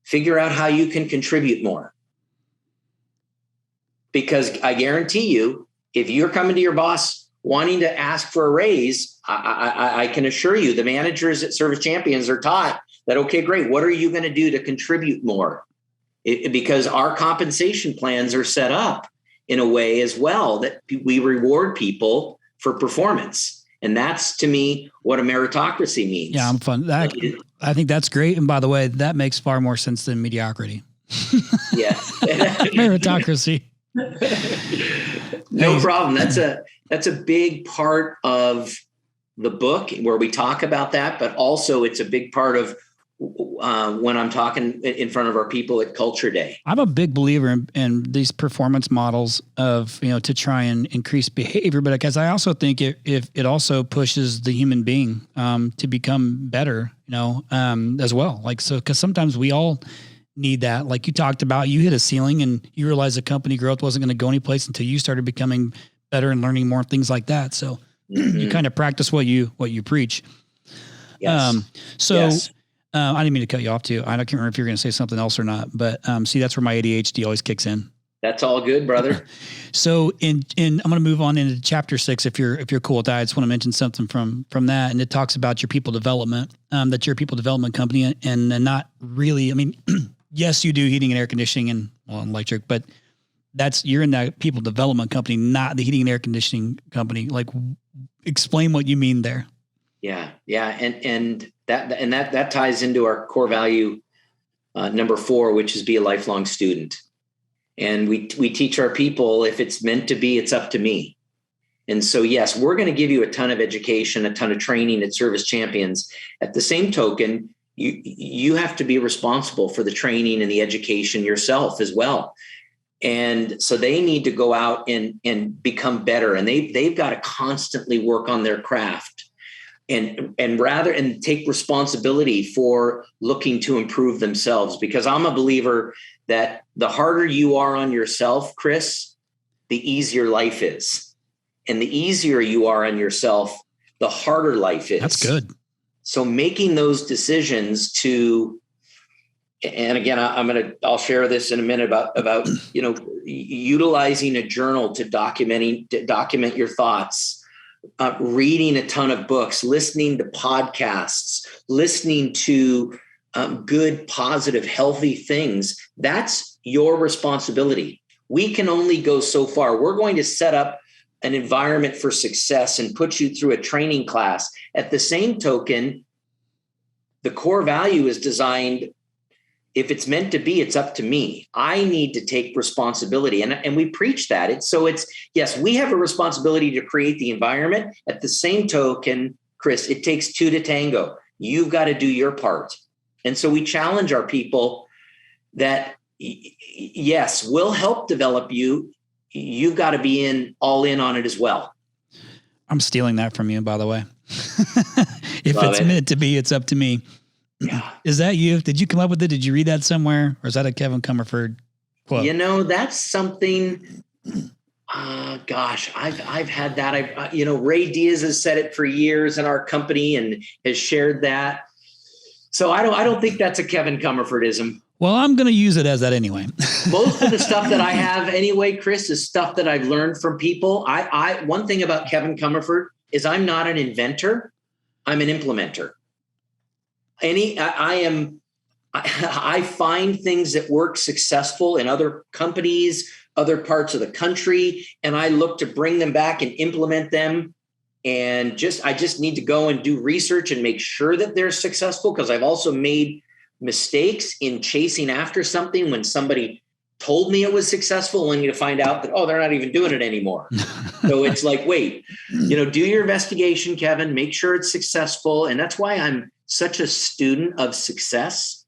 figure out how you can contribute more. Because I guarantee you, if you're coming to your boss wanting to ask for a raise, I can assure you the managers at Service Champions are taught that, okay, great, what are you going to do to contribute more? Because our compensation plans are set up in a way as well that we reward people for performance. And that's, to me, what a meritocracy means. Yeah, I'm fun. I think that's great. And by the way, that makes far more sense than mediocrity. Yeah. Meritocracy. No problem. That's a big part of the book where we talk about that, but also it's a big part of when I'm talking in front of our people at Culture Day. I'm a big believer in these performance models of, to try and increase behavior, but because I also think it also pushes the human being to become better, as well. Like, so, because sometimes we all need that. Like you talked about, you hit a ceiling and you realized the company growth wasn't going to go anyplace until you started becoming better and learning more things like that. So you kind of practice what you preach. Yes. Yes. I didn't mean to cut you off too. I can't remember if you're going to say something else or not, but see, that's where my ADHD always kicks in. That's all good, brother. So in I'm going to move on into chapter 6 if you're cool with that. I just want to mention something from that, and it talks about your people development. That you're a people development company, and not really. I mean, yes, you do heating and air conditioning and electric, but you're in that people development company, not the heating and air conditioning company. Like, explain what you mean there. Yeah, and that ties into our core value number 4, which is be a lifelong student. And we teach our people, if it's meant to be, it's up to me. And so, yes, we're going to give you a ton of education, a ton of training at Service Champions. At the same token, you have to be responsible for the training and the education yourself as well. And so they need to go out and become better. And they've got to constantly work on their craft and take responsibility for looking to improve themselves. Because I'm a believer that the harder you are on yourself, Chris, the easier life is. And the easier you are on yourself, the harder life is. That's good. So making those decisions and again, I'll share this in a minute about utilizing a journal to document your thoughts, reading a ton of books, listening to podcasts, listening to good, positive, healthy things. That's your responsibility. We can only go so far. We're going to set up an environment for success and put you through a training class. At the same token, the core value is designed, if it's meant to be, it's up to me. I need to take responsibility. And we preach that. Yes, we have a responsibility to create the environment. At the same token, Chris, it takes 2 to tango. You've got to do your part. And so we challenge our people that, yes, we'll help develop you. You've got to be all in on it as well. I'm stealing that from you, by the way. If it's meant to be, it's up to me. Yeah. Is that you? Did you come up with it? Did you read that somewhere? Or is that a Kevin Comerford quote? That's something, gosh, I've had that. Ray Diaz has said it for years in our company and has shared that. So I don't think that's a Kevin Comerfordism. Well, I'm going to use it as that anyway. Most of the stuff that I have anyway, Chris, is stuff that I've learned from people. One thing about Kevin Comerford is I'm not an inventor. I'm an implementer. I find things that work successful in other companies, other parts of the country, and I look to bring them back and implement them. And I just need to go and do research and make sure that they're successful, because I've also made mistakes in chasing after something when somebody told me it was successful, only to find out that, they're not even doing it anymore. So it's like, wait, do your investigation, Kevin, make sure it's successful. And that's why I'm such a student of success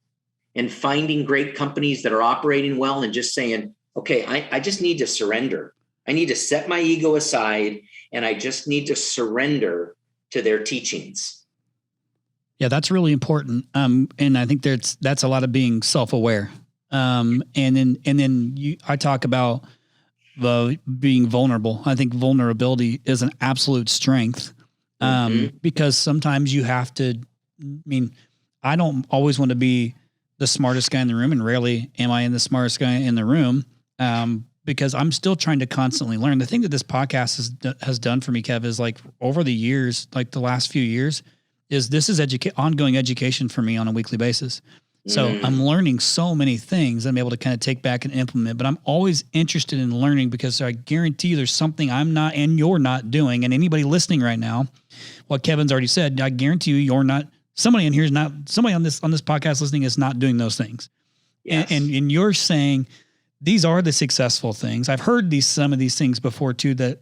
and finding great companies that are operating well and just saying, okay, I just need to surrender. I need to set my ego aside and I just need to surrender to their teachings. Yeah, that's really important. And I think that's a lot of being self-aware. And then I talk about being vulnerable. I think vulnerability is an absolute strength. Because sometimes you have to, I don't always want to be the smartest guy in the room, and rarely am I the smartest guy in the room. Because I'm still trying to constantly learn. The thing that this podcast has done for me, Kev, is like over the years, like the last few years, is this is ongoing education for me on a weekly basis. So I'm learning so many things I'm able to kind of take back and implement, but I'm always interested in learning, because I guarantee you there's something I'm not and you're not doing. And anybody listening right now, what Kevin's already said, I guarantee you somebody on this podcast listening is not doing those things. Yes. And you're saying these are the successful things. I've heard some of these things before too, that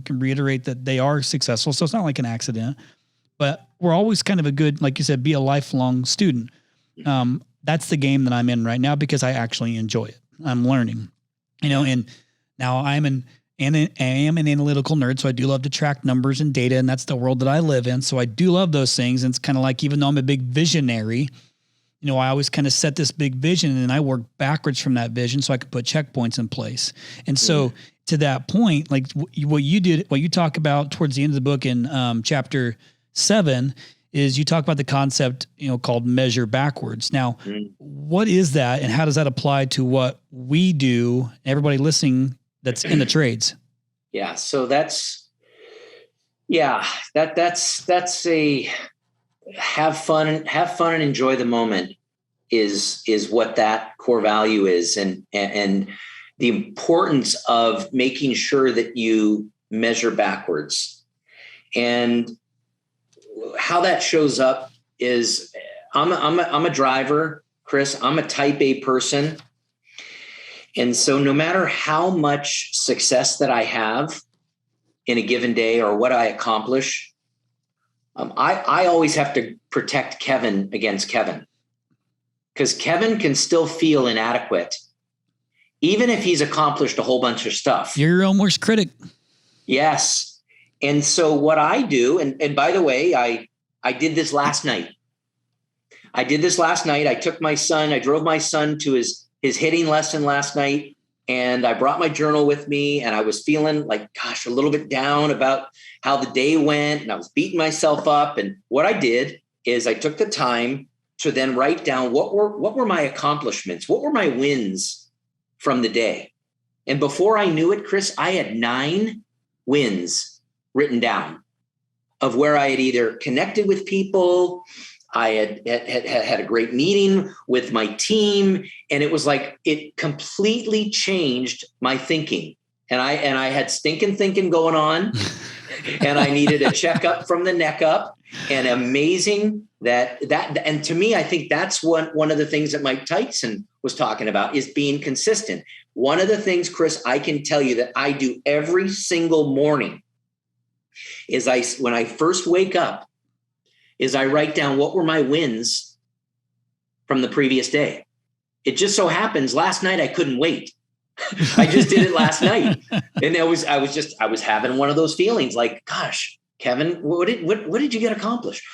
can reiterate that they are successful. So it's not like an accident, but we're always kind of a good, like you said, be a lifelong student. That's the game that I'm in right now, because I actually enjoy it. I'm learning, and now I am an analytical nerd. So I do love to track numbers and data, and that's the world that I live in. So I do love those things. And it's kind of like, even though I'm a big visionary, I always kind of set this big vision and then I work backwards from that vision so I could put checkpoints in place. And so to that point, like what you talk about towards the end of the book in chapter 7 is you talk about the concept, called measure backwards. Now, what is that, and how does that apply to what we do? Everybody listening that's in the trades. Yeah. So that's a have fun and enjoy the moment is what that core value is. And the importance of making sure that you measure backwards. And how that shows up is I'm a driver, Chris. I'm a type A person. And so no matter how much success that I have in a given day or what I accomplish, I always have to protect Kevin against Kevin, because Kevin can still feel inadequate, even if he's accomplished a whole bunch of stuff. You're your own worst critic. Yes. And so what I do, and by the way, I did this last night. I took my son, I drove my son to his hitting lesson last night, and I brought my journal with me, and I was feeling like, gosh, a little bit down about how the day went, and I was beating myself up. And what I did is I took the time to then write down what were my accomplishments, what were my wins from the day. And before I knew it, Chris, I had 9 wins written down of where I had either connected with people, I had a great meeting with my team, and it was like it completely changed my thinking. And I had stinking thinking going on, and I needed a checkup from the neck up. And amazing that and to me, I think that's one of the things that Mike Tyson was talking about is being consistent. One of the things, Chris, I can tell you that I do every single morning is when I first wake up, is I write down what were my wins from the previous day. It just so happens last night I couldn't wait. I just did it last night. And I was having one of those feelings like, gosh, Kevin, what did you get accomplished?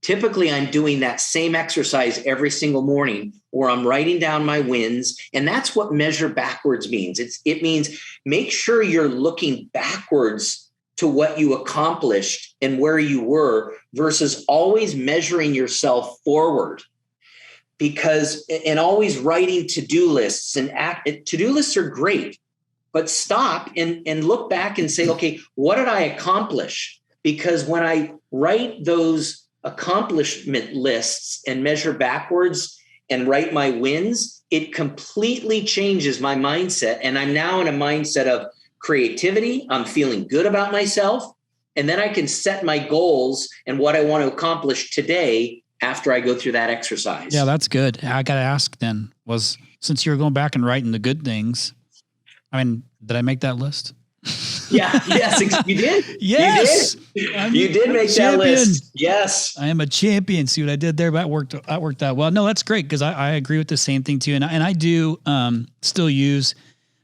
Typically, I'm doing that same exercise every single morning where I'm writing down my wins. And that's what measure backwards means. It means make sure you're looking backwards to what you accomplished and where you were versus always measuring yourself forward. And always writing to-do lists to-do lists are great, but stop and look back and say, okay, what did I accomplish? Because when I write those accomplishment lists and measure backwards and write my wins, it completely changes my mindset. And I'm now in a mindset of creativity. I'm feeling good about myself. And then I can set my goals and what I want to accomplish today after I go through that exercise. Yeah, that's good. I got to ask then, since you're going back and writing the good things, did I make that list? Yeah. Yes, you did. Yes. You did make that list. Yes. I am a champion. See what I did there? That worked out well. No, that's great because I agree with the same thing too. And I do still use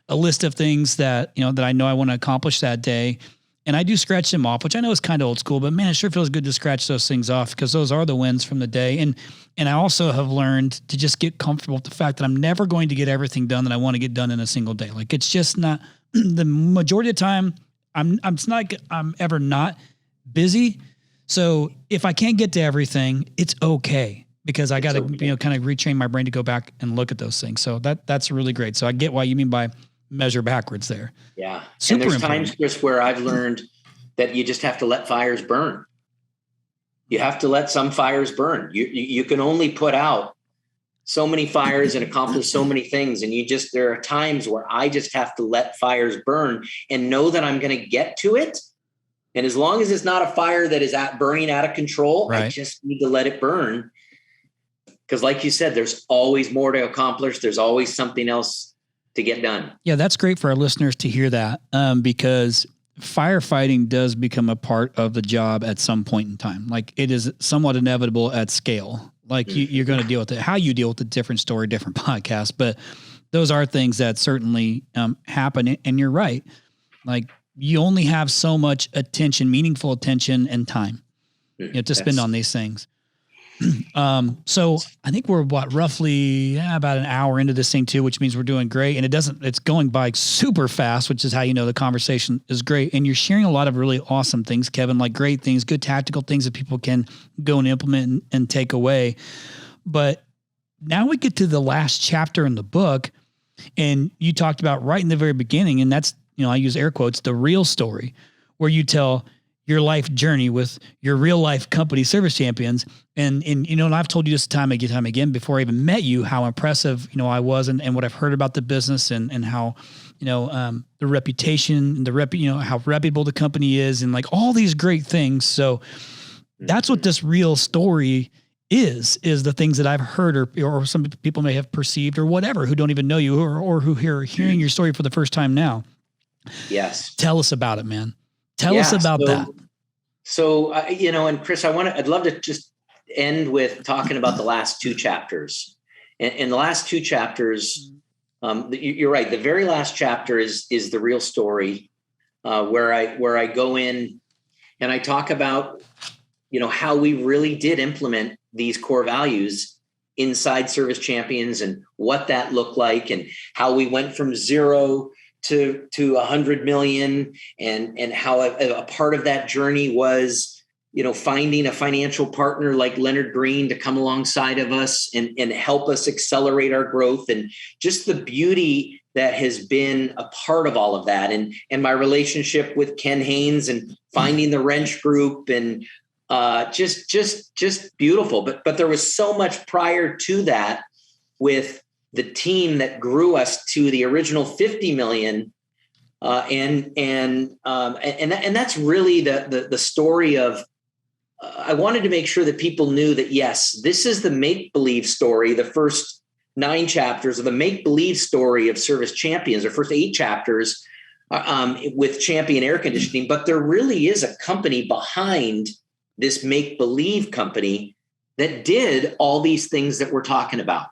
a list of things that, that I know I want to accomplish that day. And I do scratch them off, which I know is kind of old school, but man, it sure feels good to scratch those things off because those are the wins from the day. And I also have learned to just get comfortable with the fact that I'm never going to get everything done that I want to get done in a single day. Like it's just not the majority of the time. It's not like I'm ever not busy. So if I can't get to everything, it's okay because I got to, kind of retrain my brain to go back and look at those things. So that's really great. So I get what you mean by measure backwards there. Yeah. Super and there's important. times, Chris, where I've learned that you just have to let fires burn. You have to let some fires burn. You can only put out so many fires and accomplish so many things. And there are times where I just have to let fires burn and know that I'm going to get to it. And as long as it's not a fire that is burning out of control, right. I just need to let it burn. Because like you said, there's always more to accomplish. There's always something else to get done. Yeah, that's great for our listeners to hear that because firefighting does become a part of the job at some point in time. Like it is somewhat inevitable at scale. Like you're going to deal with it. How you deal with it, different story, different podcast. But those are things that certainly happen. And you're right. Like you only have so much attention, meaningful attention and time to spend on these things. So I think we're roughly about an hour into this thing too, which means we're doing great. And it's going by super fast, which is how you know the conversation is great. And you're sharing a lot of really awesome things, Kevin, like great things, good tactical things that people can go and implement and take away. But now we get to the last chapter in the book, and you talked about right in the very beginning, and that's, I use air quotes, the real story, where you tell your life journey with your real life company, Service Champions. And I've told you this time again before I even met you, how impressive, I was and what I've heard about the business and how, the reputation, how reputable the company is and like all these great things. So that's what this real story is the things that I've heard or some people may have perceived or whatever, who don't even know you or who are hearing your story for the first time now. Yes. Tell us about it, man. Tell us about that. So, and Chris, I'd love to just end with talking about the last two chapters. And the last two chapters, you're right. The very last chapter is the real story, where I go in and I talk about, how we really did implement these core values inside Service Champions and what that looked like and how we went from 0 to 100 million and how a part of that journey was, finding a financial partner like Leonard Green to come alongside of us and help us accelerate our growth, and just the beauty that has been a part of all of that. And my relationship with Ken Haynes and finding the wrench group and just beautiful. But there was so much prior to that with the team that grew us to the original 50 million. And that's really the story of, I wanted to make sure that people knew that, yes, this is the make-believe story, the first 9 chapters of the make-believe story of Service Champions, or first 8 chapters with Champion Air Conditioning. But there really is a company behind this make-believe company that did all these things that we're talking about.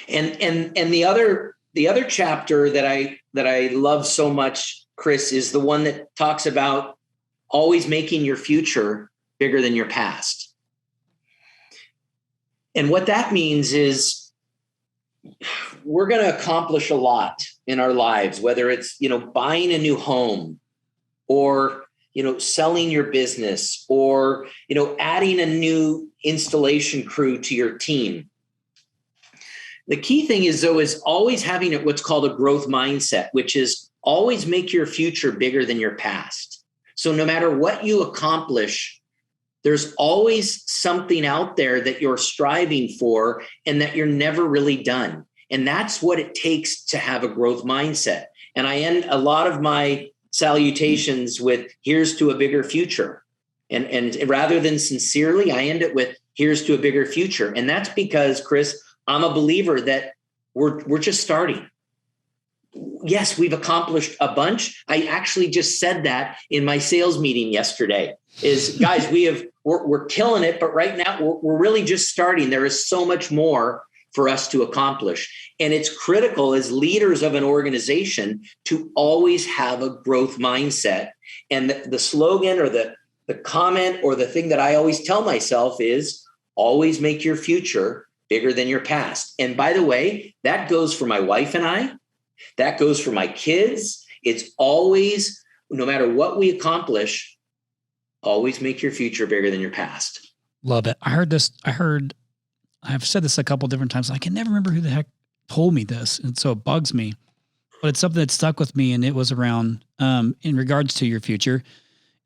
And the other chapter that I love so much, Chris, is the one that talks about always making your future bigger than your past. And what that means is we're going to accomplish a lot in our lives, whether it's, buying a new home or, selling your business or, adding a new installation crew to your team. The key thing is, though, is always having what's called a growth mindset, which is always make your future bigger than your past. So no matter what you accomplish, there's always something out there that you're striving for and that you're never really done. And that's what it takes to have a growth mindset. And I end a lot of my salutations with, here's to a bigger future. And rather than sincerely, I end it with, here's to a bigger future. And that's because, Chris, I'm a believer that we're just starting. Yes, we've accomplished a bunch. I actually just said that in my sales meeting yesterday. Is guys, we're killing it, but right now we're really just starting. There is so much more for us to accomplish, and it's critical as leaders of an organization to always have a growth mindset. And the slogan or the comment or the thing that I always tell myself is always make your future bigger than your past. And by the way, that goes for my wife and I, that goes for my kids. It's always, no matter what we accomplish, always make your future bigger than your past. Love it. I've said this a couple different times. I can never remember who the heck told me this. And so it bugs me, but it's something that stuck with me. And it was around, in regards to your future,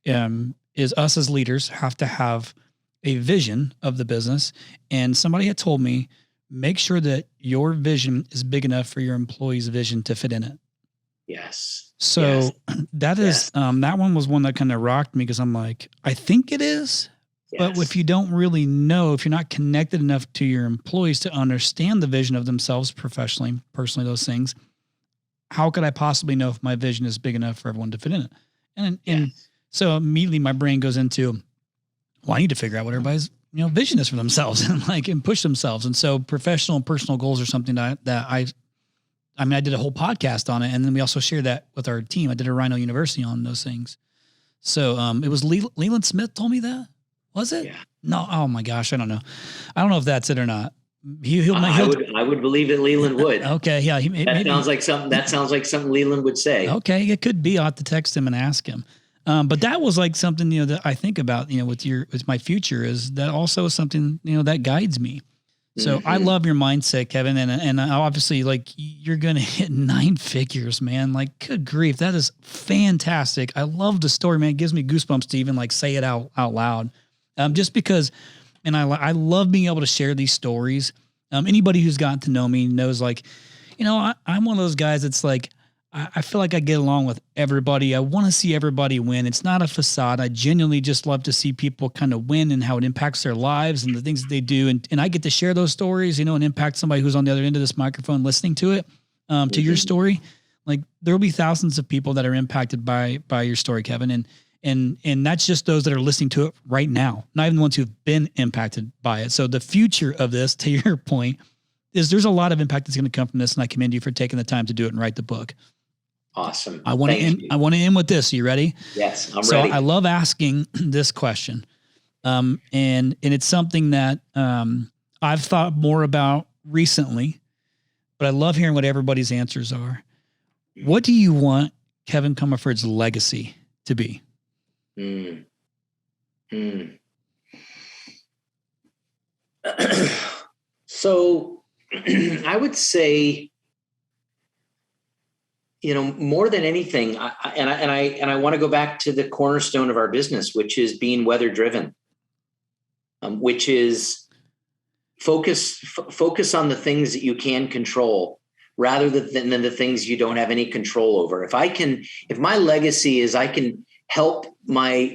is us as leaders have to have a vision of the business. And somebody had told me, make sure that your vision is big enough for your employees' vision to fit in it. Yes. So yes. that is, that one was one that kind of rocked me, because I'm like, I think it is, but if you don't really know, if you're not connected enough to your employees to understand the vision of themselves professionally, personally, those things, how could I possibly know if my vision is big enough for everyone to fit in it? And so immediately my brain goes into, well, I need to figure out what everybody's, vision is for themselves and push themselves. And so professional and personal goals are something that I did a whole podcast on it. And then we also shared that with our team. I did a Rhino University on those things. So it was Leland Smith told me that, was it? No. Oh my gosh. I don't know. I don't know if that's it or not. I would believe that Leland would. Okay. Yeah. That sounds like something Leland would say. Okay. It could be. I'll have to text him and ask him. But that was like something, that I think about, with my future is that also something, that guides me. So I love your mindset, Kevin. And obviously like you're going to hit 9 figures, man. Like, good grief. That is fantastic. I love the story, man. It gives me goosebumps to even like say it out loud. Just because, and I love being able to share these stories. Anybody who's gotten to know me knows like, I'm one of those guys that's like, I feel like I get along with everybody. I want to see everybody win. It's not a facade. I genuinely just love to see people kind of win and how it impacts their lives and the things that they do. And I get to share those stories, and impact somebody who's on the other end of this microphone listening to it, to your story. Like there'll be thousands of people that are impacted by your story, Kevin. And that's just those that are listening to it right now, not even the ones who've been impacted by it. So the future of this, to your point, is there's a lot of impact that's going to come from this. And I commend you for taking the time to do it and write the book. Awesome. I want to end with this. Are you ready? Yes, I'm ready. So I love asking this question. And it's something that I've thought more about recently, but I love hearing what everybody's answers are. What do you want Kevin Comerford's legacy to be? So I would say, more than anything, I want to go back to the cornerstone of our business, which is being weather driven, which is focus on the things that you can control rather than the things you don't have any control over. If my legacy is I can help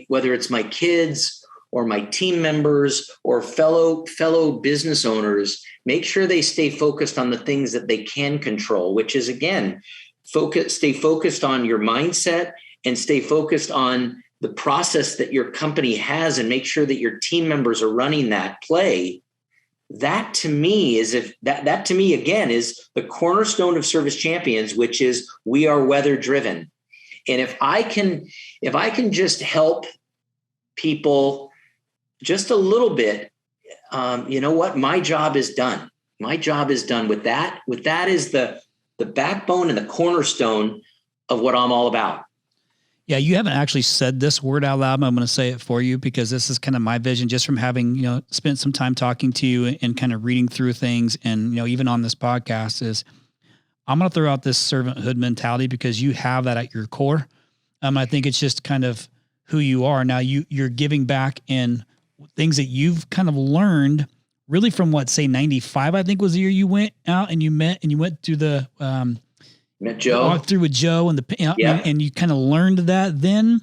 whether it's my kids or my team members or fellow business owners, make sure they stay focused on the things that they can control, which is again, stay focused on your mindset and stay focused on the process that your company has and make sure that your team members are running that play. That to me is that to me again is the cornerstone of Service Champions, which is we are weather driven. And if I can just help people just a little bit, you know what? My job is done. My job is done with that. With that is the backbone and the cornerstone of what I'm all about. Yeah, you haven't actually said this word out loud, but I'm going to say it for you because this is kind of my vision just from having, spent some time talking to you and kind of reading through things. And, even on this podcast is I'm going to throw out this servanthood mentality because you have that at your core. I think it's just kind of who you are. Now you're giving back in things that you've kind of learned really from say 95, I think was the year you went out and you went through the, met Joe, walked through with Joe and and you kind of learned that then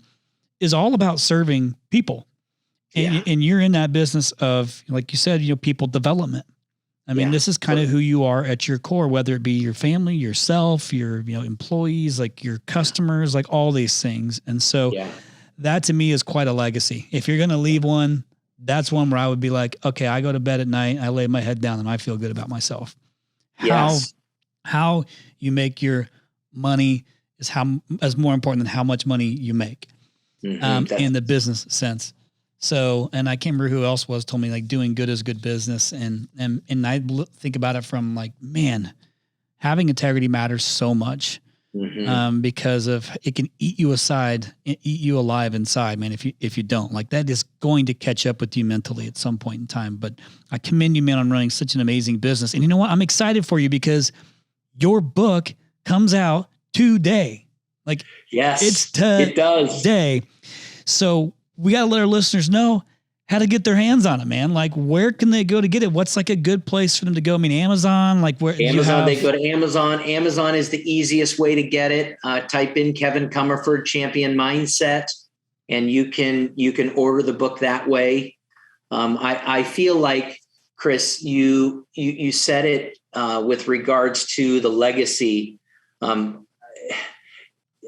is all about serving people. And you're in that business of, like you said, people development. I mean, this is kind of who you are at your core, whether it be your family, yourself, your, employees, like your customers, like all these things. And so that to me is quite a legacy. If you're going to leave one, that's one where I would be like, okay, I go to bed at night, I lay my head down and I feel good about myself. How you make your money is more important than how much money you make in the business sense. So, and I can't remember who else told me like doing good is good business. And I think about it from like, man, having integrity matters so much because of it can eat you alive inside, man. If you don't, like, that is going to catch up with you mentally at some point in time. But I commend you, man, on running such an amazing business. And you know what? I'm excited for you because your book comes out today. Like, yes, it does today. So we got to let our listeners know how to get their hands on it, man. Like, where can they go to get it? What's like a good place for them to go? I mean, Amazon, like where they go to Amazon. Amazon is the easiest way to get it. Type in Kevin Comerford Champion Mindset and you can order the book that way. I feel like, Chris, you said it with regards to the legacy,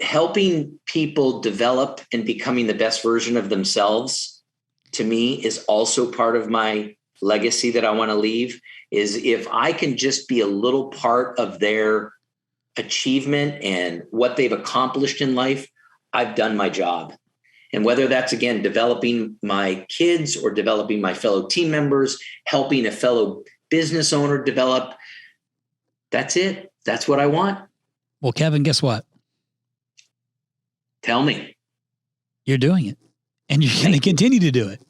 helping people develop and becoming the best version of themselves, to me, is also part of my legacy that I want to leave. Is if I can just be a little part of their achievement and what they've accomplished in life, I've done my job. And whether that's, again, developing my kids or developing my fellow team members, helping a fellow business owner develop, that's it. That's what I want. Well, Kevin, guess what? Tell me. You're doing it, and you're going to continue to do it.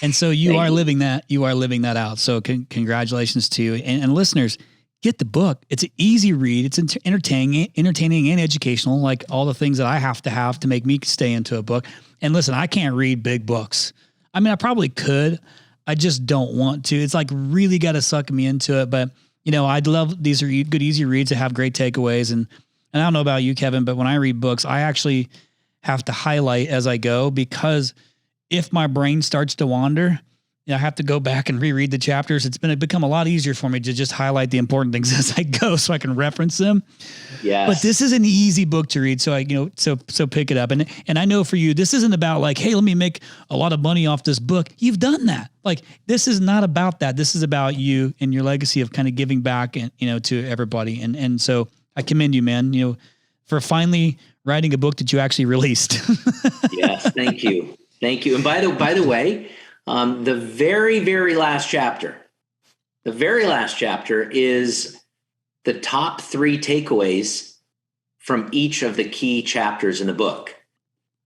And so you are living that out. So congratulations to you. And listeners, get the book. It's an easy read. It's entertaining and educational, like all the things that I have to make me stay into a book. And listen, I can't read big books. I mean, I probably could. I just don't want to. It's like really got to suck me into it. But, you know, I'd love, these are good, easy reads that have great takeaways. And I don't know about you, Kevin, but when I read books, I actually have to highlight as I go, because if my brain starts to wander, I have to go back and reread the chapters. It's become a lot easier for me to just highlight the important things as I go so I can reference them. Yes. But this is an easy book to read. So so pick it up. And I know for you, this isn't about like, hey, let me make a lot of money off this book. You've done that. Like, this is not about that. This is about you and your legacy of kind of giving back and, to everybody. And so I commend you, man, for finally writing a book that you actually released. Yes. Thank you. Thank you. And by the way, the very, very last chapter is the top 3 takeaways from each of the key chapters in the book.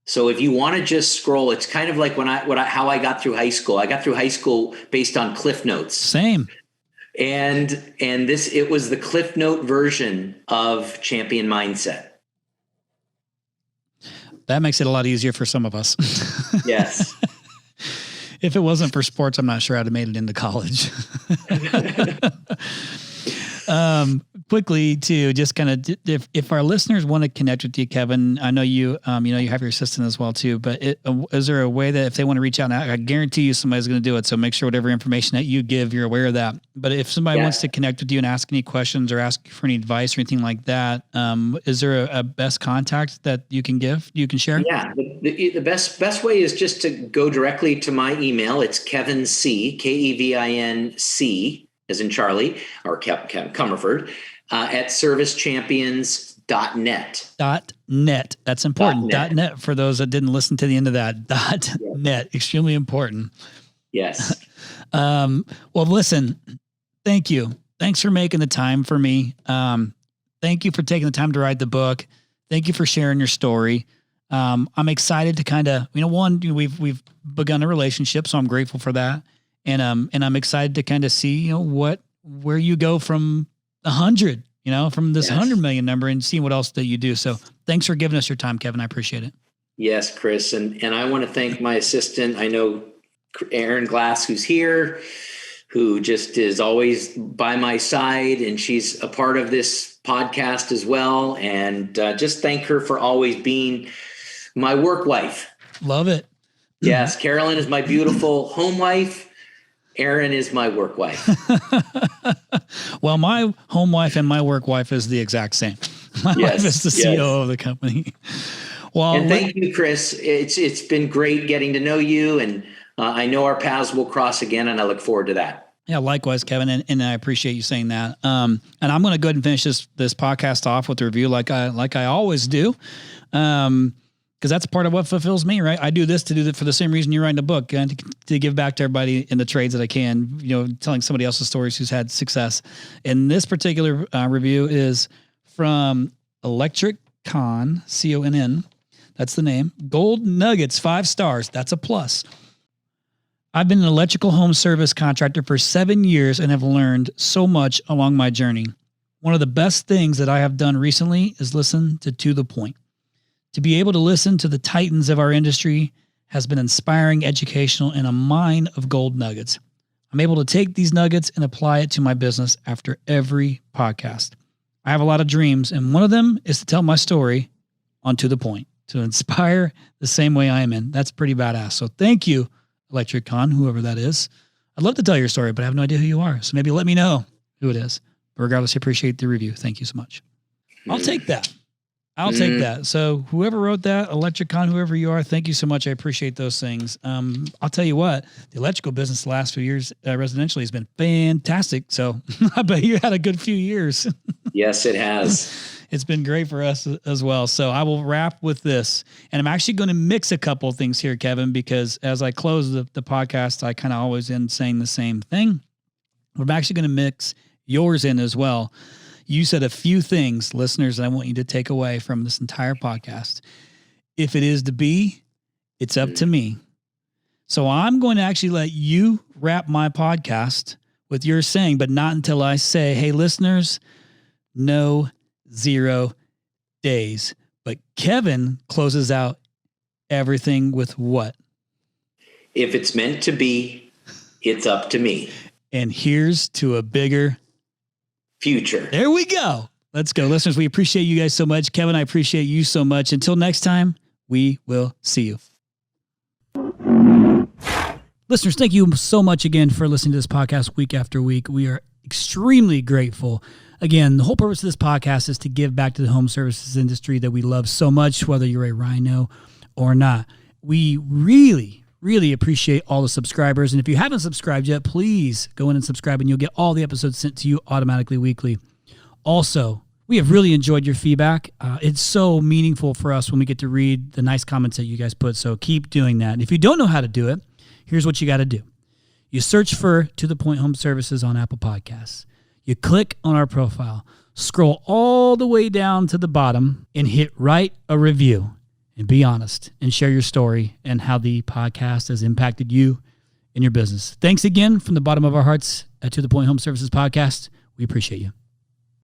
So if you want to just scroll, it's kind of like how I got through high school. I got through high school based on Cliff Notes. Same. And it was the Cliff Note version of Champion Mindset. That makes it a lot easier for some of us. Yes. If it wasn't for sports, I'm not sure I'd have made it into college. Quickly too, just kind of, if our listeners want to connect with you, Kevin, I know you have your assistant as well too, but is there a way that if they want to reach out, and I guarantee you somebody's going to do it. So make sure whatever information that you give, you're aware of that. But if somebody wants to connect with you and ask any questions or ask for any advice or anything like that, is there a best contact that you can share? Yeah. The best way is just to go directly to my email. It's Kevin C, KEVINC, as in Charlie, or Comerford, at servicechampions.net. .net. That's important. .net for those that didn't listen to the end of that. .net. Extremely important. Yes. Well, listen, thank you. Thanks for making the time for me. Thank you for taking the time to write the book. Thank you for sharing your story. I'm excited to kind of, we've begun a relationship, so I'm grateful for that. And I'm excited to kind of see, where you go from 100, from this 100 million number, and see what else that you do. So thanks for giving us your time, Kevin. I appreciate it. Yes, Chris. And I want to thank my assistant. I know Erin Glass, who's here, who just is always by my side, and she's a part of this podcast as well. And just thank her for always being my work wife. Love it. Yes. Carolyn is my beautiful home wife. Erin is my work wife. Well, my home wife and my work wife is the exact same. My wife is the CEO of the company. Well, and thank you, Chris. It's been great getting to know you, and I know our paths will cross again, and I look forward to that. Yeah, likewise, Kevin, and I appreciate you saying that. And I'm going to go ahead and finish this podcast off with a review, like I always do. Because that's part of what fulfills me, right? I do this for the same reason you're writing a book, and to give back to everybody in the trades that I can, telling somebody else's stories who's had success. And this particular review is from Electric Con, CONN. That's the name. Gold Nuggets, 5 stars. That's a plus. I've been an electrical home service contractor for 7 years and have learned so much along my journey. One of the best things that I have done recently is listen to the point. To be able to listen to the titans of our industry has been inspiring, educational, and a mine of gold nuggets. I'm able to take these nuggets and apply it to my business after every podcast. I have a lot of dreams, and one of them is to tell my story on To The Point, to inspire the same way I am in. That's pretty badass. So thank you, Electric Con, whoever that is. I'd love to tell your story, but I have no idea who you are. So maybe let me know who it is. But regardless, I appreciate the review. Thank you so much. I'll take that. I'll take that. So whoever wrote that, Electricon, whoever you are, thank you so much. I appreciate those things. I'll tell you what, the electrical business the last few years residentially has been fantastic. So I bet you had a good few years. Yes, it has. It's been great for us as well. So I will wrap with this. And I'm actually going to mix a couple of things here, Kevin, because as I close the podcast, I kind of always end saying the same thing. I'm actually going to mix yours in as well. You said a few things, listeners, that I want you to take away from this entire podcast. If it is to be, it's up to me. So I'm going to actually let you wrap my podcast with your saying, but not until I say, hey, listeners, no 0 days. But Kevin closes out everything with what? If it's meant to be, it's up to me. And here's to a bigger future. There we go. Let's go. Listeners, we appreciate you guys so much. Kevin, I appreciate you so much. Until next time, we will see you. Listeners, thank you so much again for listening to this podcast week after week. We are extremely grateful. Again, the whole purpose of this podcast is to give back to the home services industry that we love so much, whether you're a Rhino or not. We really appreciate all the subscribers. And if you haven't subscribed yet, please go in and subscribe and you'll get all the episodes sent to you automatically weekly. Also, we have really enjoyed your feedback. It's so meaningful for us when we get to read the nice comments that you guys put. So keep doing that. And if you don't know how to do it, here's what you got to do. You search for To The Point Home Services on Apple Podcasts. You click on our profile, scroll all the way down to the bottom and hit write a review. And be honest and share your story and how the podcast has impacted you and your business. Thanks again from the bottom of our hearts at To The Point Home Services Podcast. We appreciate you.